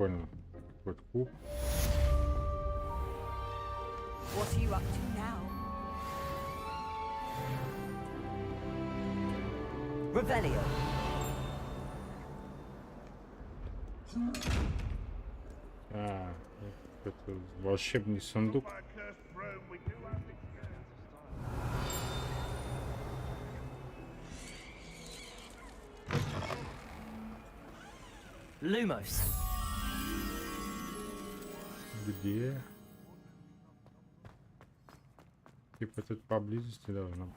[SPEAKER 10] What are you up to now?
[SPEAKER 3] Revelio.
[SPEAKER 1] Это волшебный сундук.
[SPEAKER 3] Lumos.
[SPEAKER 1] Где? Типа тут поблизости должно быть.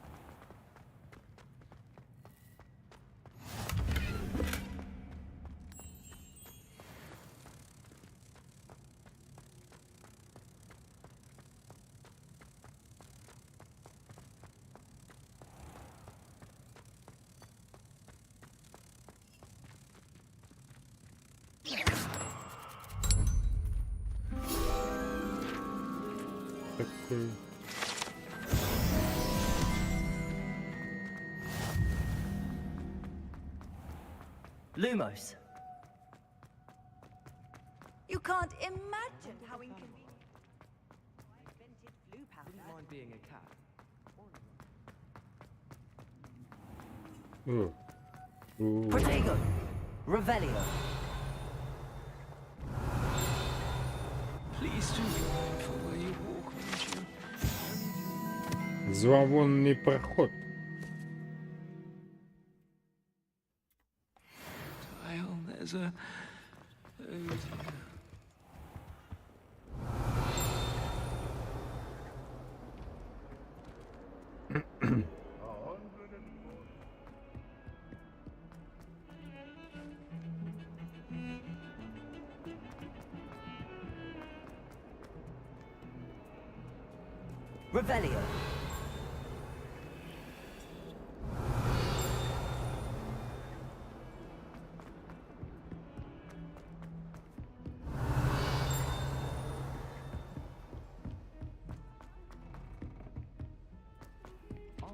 [SPEAKER 1] Такой.
[SPEAKER 3] Lumos.
[SPEAKER 10] You can't imagine how inconvenient. I invented flu powder.
[SPEAKER 16] Wouldn't mind being a cat.
[SPEAKER 3] Protego. Revelio.
[SPEAKER 4] Please do be mindful where you walk, won't you?
[SPEAKER 1] Зловонный проход.
[SPEAKER 4] There's a... Oh dear.
[SPEAKER 3] Revelio.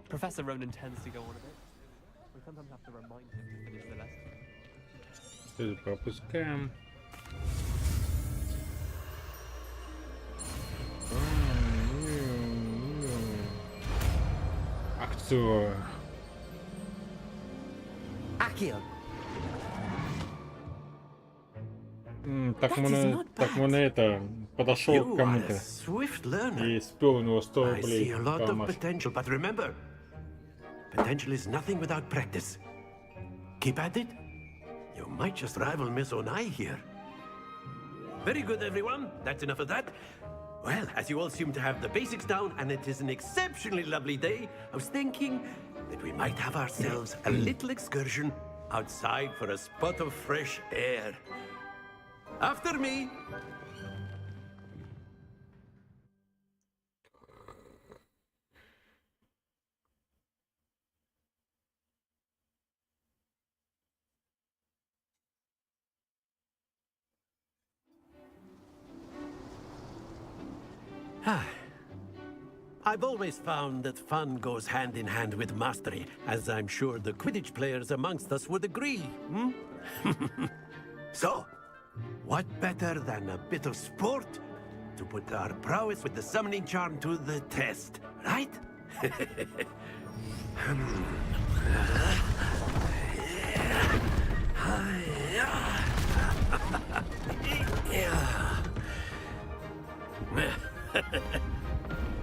[SPEAKER 16] Professor Ronan tends to go on a bit. We sometimes have to remind him to finish the lesson.
[SPEAKER 1] Пропускаем. Актер.
[SPEAKER 3] Accio.
[SPEAKER 1] Так мы на это подошел к кому-то и спел у него 100
[SPEAKER 8] I
[SPEAKER 1] рублей.
[SPEAKER 8] see a lot of
[SPEAKER 1] кармашек.
[SPEAKER 8] potential, but remember, potential is nothing without practice. Keep at it. You might just rival Miss Onai here. Very good, everyone. That's enough of that. Well, as you all seem to have the basics down, and it is an exceptionally lovely day, I was thinking that we might have ourselves a little excursion outside for a spot of fresh air. After me. I've always found that fun goes hand in hand with mastery, as I'm sure the Quidditch players amongst us would agree. So, what better than a bit of sport to put our prowess with the summoning charm to the test, right?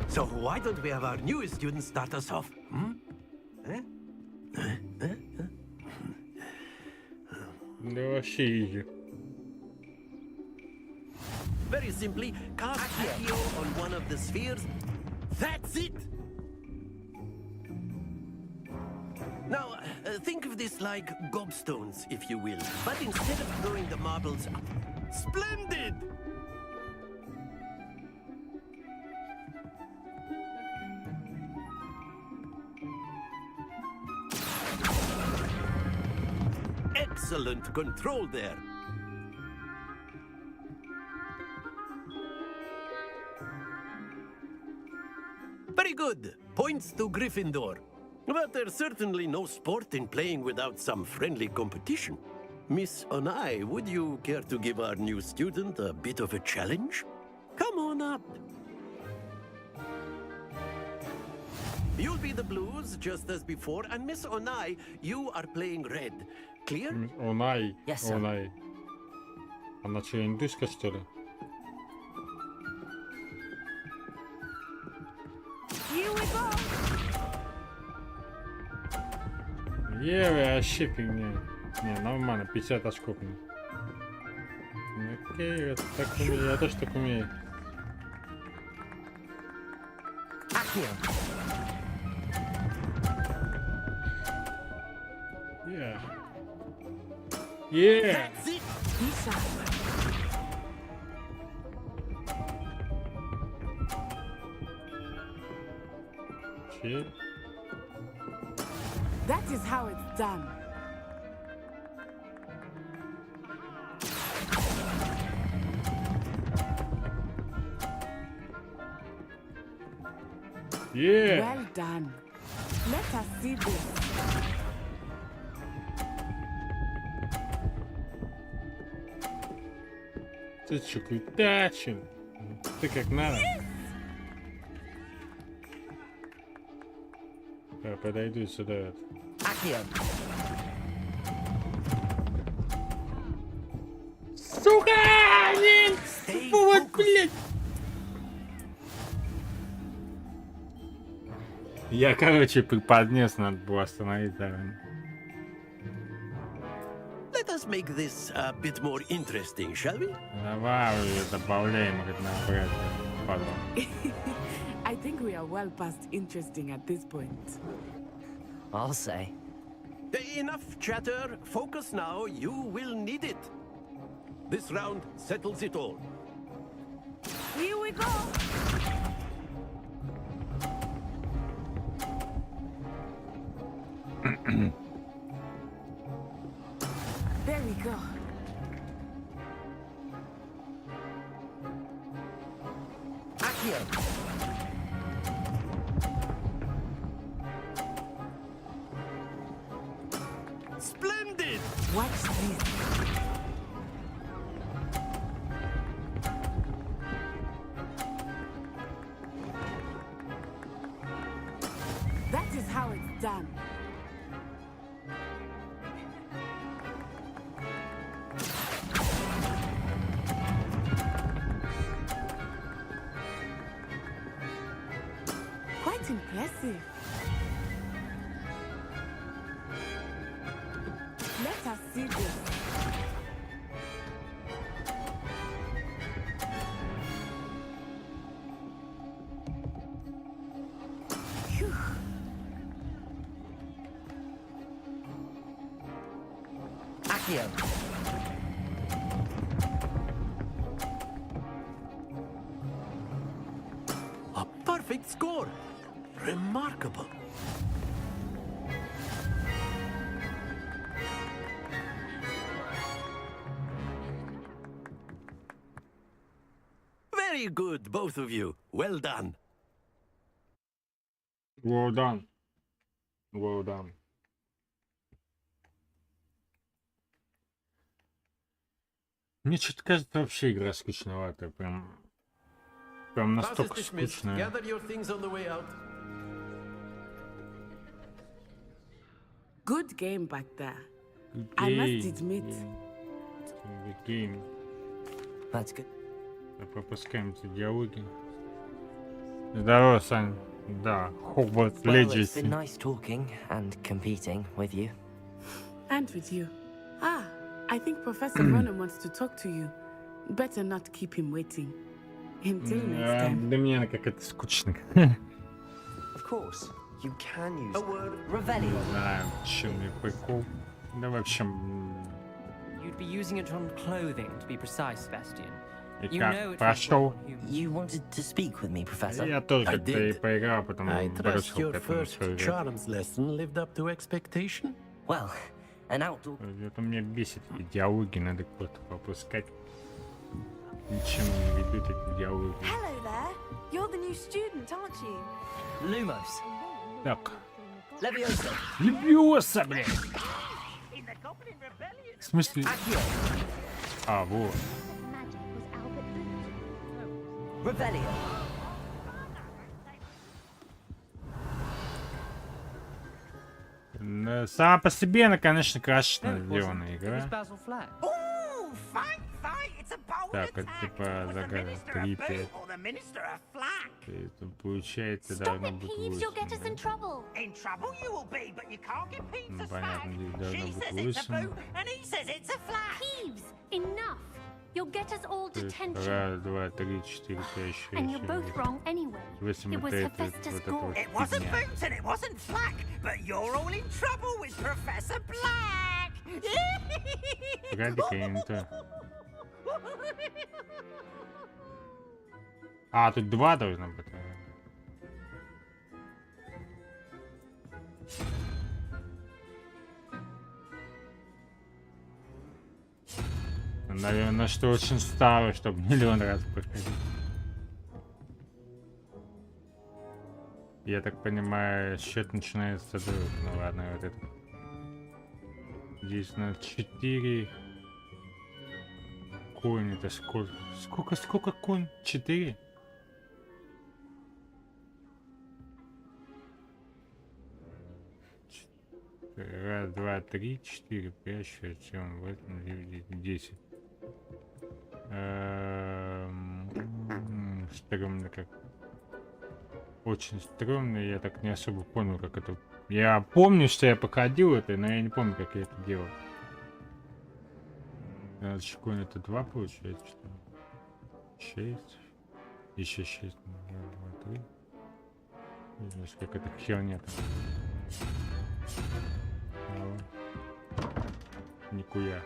[SPEAKER 8] So why don't we have our newest student start us off?
[SPEAKER 1] Да вообще изи.
[SPEAKER 8] Very simply, cast Accio on one of the spheres. That's it! Now, think of this like gobstones, if you will. But instead of throwing the marbles up. Splendid! Excellent control there. Very good. Points to Gryffindor. But there's certainly no sport in playing without some friendly competition. Miss Onai, would you care to give our new student a bit of a challenge? Come on up. You'll be the blues, just as before, and Miss Onai, you are playing red. Clear?
[SPEAKER 1] Онай.
[SPEAKER 3] Yes, sir.
[SPEAKER 1] Онай. Она что, индуска, что ли? Вообще фигня. Не, нормально, 50 очков мне. Окей, я так умею, я тоже так умею. Yeah. Yeah.
[SPEAKER 8] That's it.
[SPEAKER 1] Shit.
[SPEAKER 18] That is how it's done.
[SPEAKER 1] Yeah.
[SPEAKER 18] Well done. Let us see this.
[SPEAKER 1] Ты чё, крутачин? Ты как надо. Я подойду сюда. Сука! Нет! Вот, блядь! Я, короче, приподнес, надо было остановить, наверное.
[SPEAKER 8] Let us make this a bit more interesting, shall we?
[SPEAKER 1] Давай уже добавляем разнообразие. Падла.
[SPEAKER 21] I think we are well past interesting at this point.
[SPEAKER 3] I'll say.
[SPEAKER 8] Enough chatter. Focus now. You will need it. This round settles it all.
[SPEAKER 21] Here we go! There we go.
[SPEAKER 3] Accio.
[SPEAKER 8] Splendid!
[SPEAKER 21] Watch this. That is how it's done. Quite impressive. Let us see this. Phew.
[SPEAKER 3] Accio.
[SPEAKER 8] A perfect score. Remarkable. Very good, both of you. Well done.
[SPEAKER 1] Well done. Well done. Мне что-то кажется, вообще игра скучноватая. Прям настолько скучная.
[SPEAKER 8] Gather your things on the way out.
[SPEAKER 21] Good game back there.
[SPEAKER 1] Good
[SPEAKER 21] I must
[SPEAKER 1] game,
[SPEAKER 21] admit.
[SPEAKER 1] Good game.
[SPEAKER 3] That's good.
[SPEAKER 1] Пропускаем эти диалоги. Здорово, Сань. Да, Hogwarts
[SPEAKER 3] Well, it's been
[SPEAKER 1] Legacy.
[SPEAKER 3] nice talking and competing with you.
[SPEAKER 21] And with you. Ah, I think Professor Ronan wants to talk to you. Better not keep him waiting. Until next time.
[SPEAKER 1] Для меня она какая-то скучная.
[SPEAKER 20] Of course, you can use
[SPEAKER 8] A word.
[SPEAKER 3] Revelio.
[SPEAKER 1] Не знаю, в чем мне прикол. Да, в общем,
[SPEAKER 14] You'd be using it on clothing, to be precise, Sebastian.
[SPEAKER 1] и
[SPEAKER 14] You know
[SPEAKER 1] как,
[SPEAKER 14] it feels
[SPEAKER 1] прошел.
[SPEAKER 14] well human.
[SPEAKER 3] You wanted to speak with me, Professor?
[SPEAKER 1] Я тоже
[SPEAKER 8] I
[SPEAKER 1] как-то и
[SPEAKER 8] did.
[SPEAKER 1] поиграл, потом
[SPEAKER 8] I trust
[SPEAKER 1] бросил
[SPEAKER 8] your
[SPEAKER 1] к этому
[SPEAKER 8] first
[SPEAKER 1] всё играть.
[SPEAKER 8] charms lesson lived up to expectation.
[SPEAKER 3] Well, an outdoor...
[SPEAKER 1] Это меня бесит, эти диалоги, надо просто пропускать. Ничем не ведут эти диалоги.
[SPEAKER 2] Hello there. You're the new student, aren't you?
[SPEAKER 3] Lumos.
[SPEAKER 1] Так.
[SPEAKER 3] Leviosa.
[SPEAKER 1] Левиоса, блядь! В смысле?
[SPEAKER 3] Accio.
[SPEAKER 1] А, вот.
[SPEAKER 3] Revelio.
[SPEAKER 1] Сама по себе она, конечно, качественно сделанная
[SPEAKER 14] It was
[SPEAKER 1] игра.
[SPEAKER 14] Basil Flack.
[SPEAKER 5] Oh, fight, fight! It's a bold
[SPEAKER 1] Так, это
[SPEAKER 5] attack.
[SPEAKER 1] типа
[SPEAKER 5] Was the
[SPEAKER 1] загадка
[SPEAKER 5] minister a
[SPEAKER 1] 3,
[SPEAKER 5] fool
[SPEAKER 1] 5.
[SPEAKER 5] or the minister a flack?
[SPEAKER 1] Это получается
[SPEAKER 13] Stop
[SPEAKER 1] должно
[SPEAKER 13] it,
[SPEAKER 1] быть
[SPEAKER 13] Peeves, you'll get us
[SPEAKER 1] 8.
[SPEAKER 13] in trouble.
[SPEAKER 5] In trouble you will be, but you can't get Peeves
[SPEAKER 1] Ну,
[SPEAKER 5] a
[SPEAKER 1] понятно, здесь
[SPEAKER 5] flag.
[SPEAKER 1] должно
[SPEAKER 5] She
[SPEAKER 1] быть
[SPEAKER 5] says it's a
[SPEAKER 1] 8.
[SPEAKER 5] boo, and he says it's a flag.
[SPEAKER 13] Peeves, enough. You'll get us all detention.
[SPEAKER 1] Раз, два, три, четыре, пять, шесть,
[SPEAKER 13] And you're both
[SPEAKER 1] семь,
[SPEAKER 13] wrong anyway.
[SPEAKER 1] восемь.
[SPEAKER 13] It was
[SPEAKER 1] Это
[SPEAKER 13] Hephaestus
[SPEAKER 1] вот это
[SPEAKER 13] Gore.
[SPEAKER 1] вот
[SPEAKER 5] It wasn't
[SPEAKER 1] фигня.
[SPEAKER 5] Boots and it wasn't Flack, but you're all in trouble with Professor Black.
[SPEAKER 1] Погоди-ка, я не то. А, тут два должно быть. Наверное, что очень старый, чтобы миллион раз проходить. Я так понимаю, счет начинается до... Ну ладно, вот это. Здесь на 4 конь. Это сколько? Сколько конь? 4? Раз, два, три, 4, 5, 6, 7, 8, 9, 10. Стрёмно как. Очень стрёмно, я так не особо понял, как это. Я помню, что я походил это, но я не помню, как я это делал. 12 комнаты 2 получается, что ли? 6. Еще 6. 1, 2, 3. Не знаю, как это херня там. Никуя.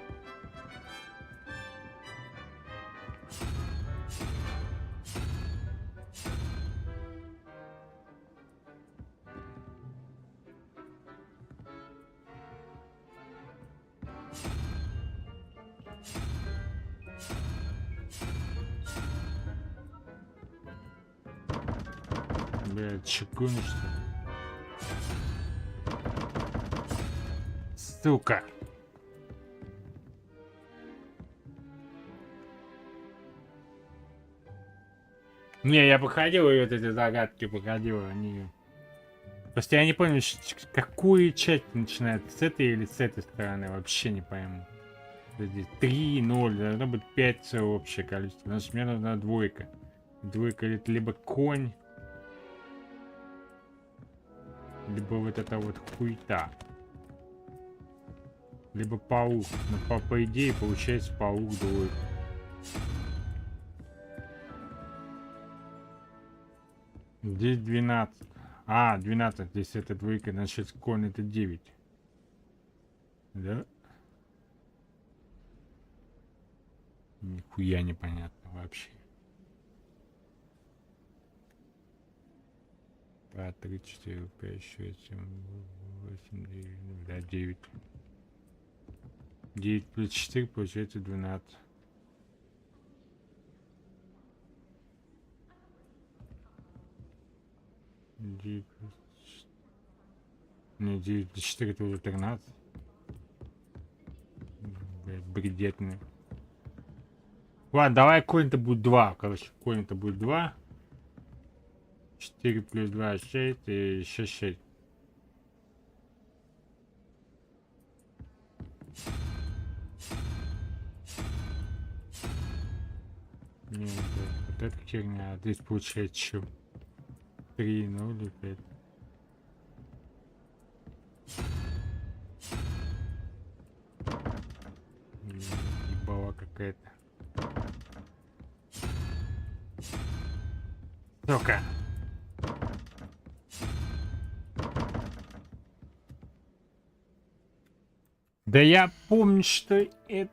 [SPEAKER 1] Блядь, чекуны, что ли? Сука! Не, я походил, и вот эти загадки походил, они... Просто я не помню, какую часть начинает с этой или с этой стороны, вообще не пойму. 3, 0, должно быть 5 общее количество, значит мне нужна двойка. Двойка это либо конь, либо вот эта вот хуйта. Либо паук. Но по идее получается паук двойка. Здесь 12. А, 12. Здесь это двойка, значит конь это 9. Да? Нихуя непонятно вообще. 2, 3, 4, 5, 6, 7, 8, 9, да, 9. 9 плюс 4 получается 12. Не, 9 плюс 4 это уже 13. Блядь, бредетный. Ладно, давай конь-то будет 2. Короче, конь-то будет 2. 4 плюс 2, 6 и еще 6. Нет, вот эта херня. Здесь получается что? 3, 0 и 5. Ебала какая-то. Сука. Да я помню, что этот...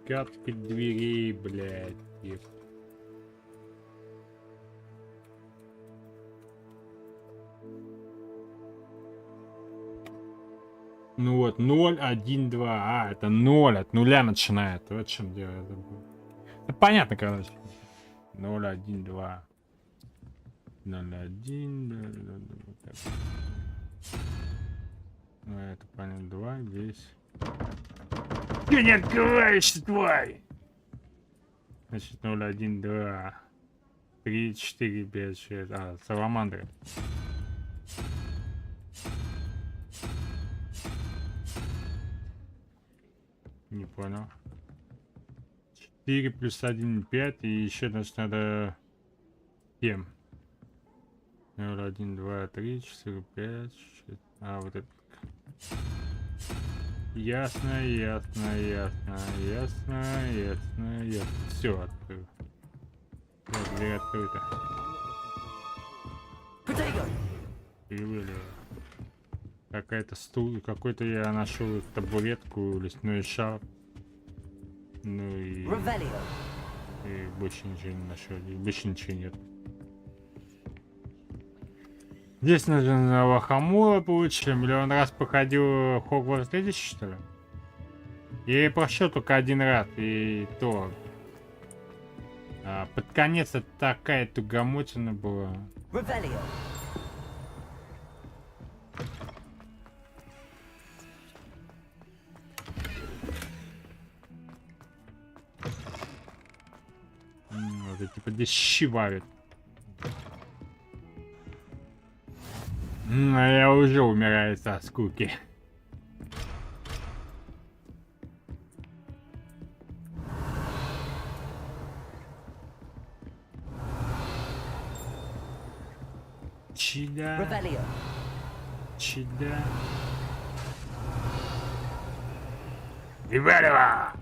[SPEAKER 1] Катка дверей, блядь. Еб. Ну вот, 0, 1, 2. А, это 0, от нуля начинает. Вот в чем дело. Это понятно, короче. 0, 1, 2. 0, 1, 2. Ну, это понятно, 2 здесь. Ты не открываешься, тварь! Значит, 0, 1, 2. 3, 4, 5, 6. А, саламандры. Не понял. 4 плюс 1, 5. И еще, значит, надо 7. 0, 1, 2, 3, 4, 5, 6. А, вот это. Ясно, ясно, ясно, ясно, ясно, ясно. Все, открыл. Дверь открыта. Или какая-то стул, какой-то я нашел табуретку, лесной шар. Ну и больше ничего не нашел, больше ничего нет. Здесь нужно лохомора получить. Миллион раз проходил Хогвартс следующий, что ли? Я прошел только один раз, и то. Под конец это такая тугомотина была. Это типа здесь щивают. А я уже умираю со скуки. Чида. Значит, да. Ивалева!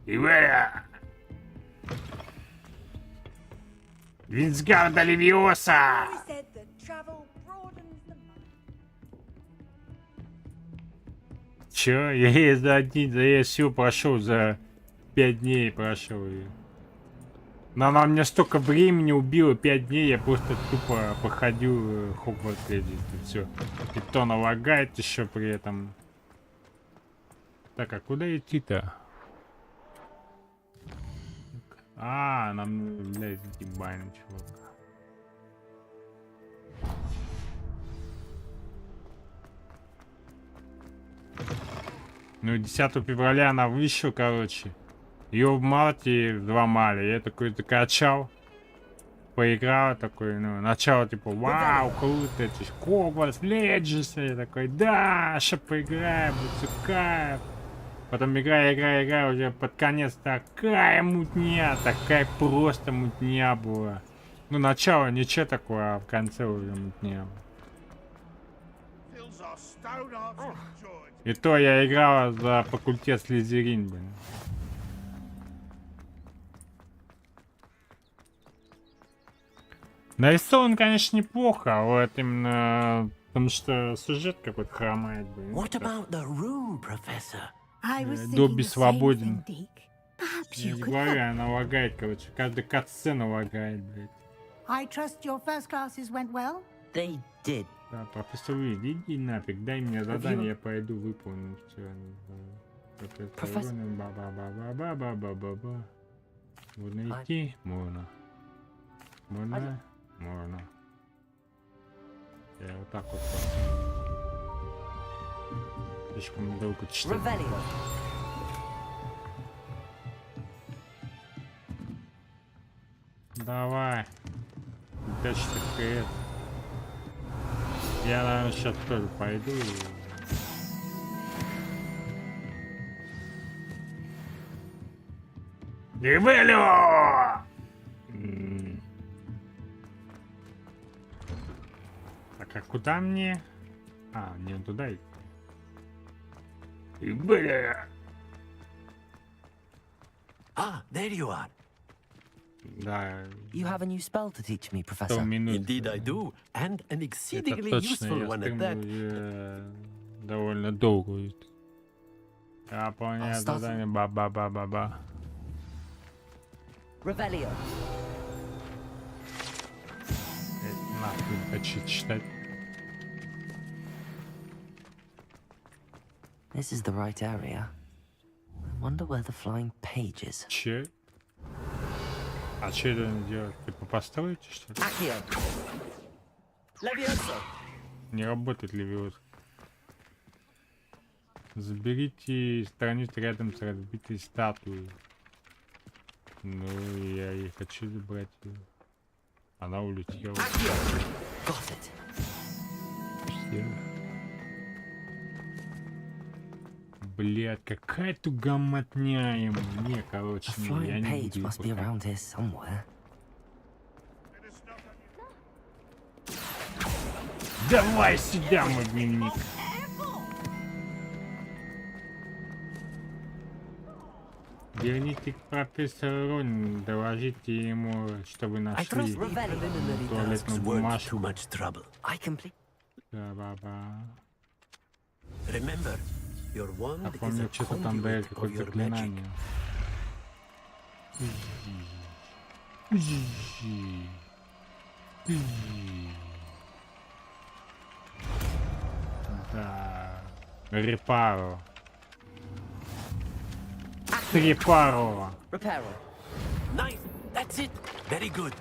[SPEAKER 1] Ивалева! Винсгарда Левиоса! Чё? Я все прошел за 5 дней прошел ее. Но она мне столько времени убила, 5 дней я просто тупо походил Хогвартс Леди и все. И то она лагает еще при этом. Так, а куда идти-то? А, нам, блядь, ебаный чувак. Ну, 10 февраля она вышла, короче. Ее в марте взломали. Я такой закачал. Поиграл такой, ну, начало типа, вау, круто, это Hogwarts Legends. Я такой, да, сейчас поиграем, будет все кайф. Потом играю, уже под конец такая мутня, такая просто мутня была. Ну, начало ничего такое, а в конце уже мутня. И то я играл за факультет Слизерин, блин. Нарисован, конечно, неплохо, а вот именно потому что сюжет какой-то хромает, блин. Добби свободен. Я же говорю, она лагает, короче. Каждая катсцена лагает, блядь.
[SPEAKER 10] I trust your first classes went well?
[SPEAKER 3] They did.
[SPEAKER 1] Да, профессор Уилл, иди нафиг, дай мне задание, я пойду выполню. Профессор Уилл, ба-ба-ба-ба-ба-ба-ба-ба. Можно идти? Можно. Можно? Можно. Я вот так вот. Слишком долго читать. Давай. 54 КС. Я, наверное, сейчас тоже пойду. Дебелю! Так, а куда мне? А, мне туда идти. Бля!
[SPEAKER 8] Ah, there you are.
[SPEAKER 1] Да.
[SPEAKER 3] You have a new spell to teach me, Professor.
[SPEAKER 8] Indeed I do, and an exceedingly useful one at that.
[SPEAKER 1] Довольно долго. Я выполняю задание ба-ба-ба-ба-ба.
[SPEAKER 3] Revelio.
[SPEAKER 1] Нахуй хочу читать.
[SPEAKER 3] This is the right area. I wonder where the flying page is.
[SPEAKER 1] Че? А что это делать? Типа построить, что ли? Не работает Левиоса. Заберите страницу рядом с разбитой статуей. Ну, я и хочу забрать ее. Она улетела. Блядь, какая тугомотня ему. Не, короче, не, я не буду. Давай сюда, мой дневник. Верните к профессору Ронину, доложите ему, что вы нашли туалетную бумажку. Да-ба-ба. А помню, что-то там дает какое-то заклинание. Да. Репаро. Репаро.
[SPEAKER 8] Nice. That's it. Very good.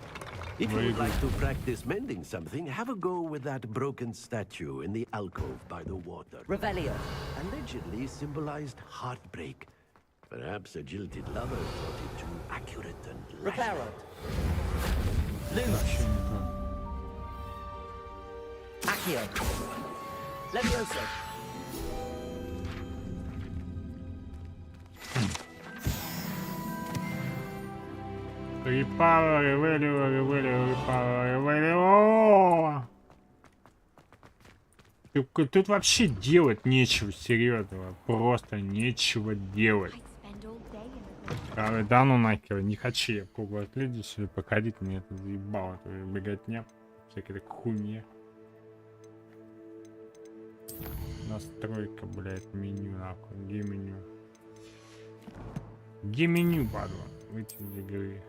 [SPEAKER 8] If you would like to practice mending something, have a go with that broken statue in the alcove by the water.
[SPEAKER 3] Revelio.
[SPEAKER 8] Allegedly symbolized heartbreak. Perhaps a jilted lover thought it too accurate and
[SPEAKER 3] Reparo.
[SPEAKER 8] Lumos.
[SPEAKER 3] Accio. Levioso.
[SPEAKER 1] Репаро, ревелио, репаро, ревелио. Ты Тут вообще делать нечего, серьезно. Просто нечего делать. Да ну нахер, не хочу я пугать людей сюда походить, мне это заебало, это беготня, всякая такая хуйня. Настройка, блядь, меню, нахуй, где меню? Где меню, падла? Выйти из игры.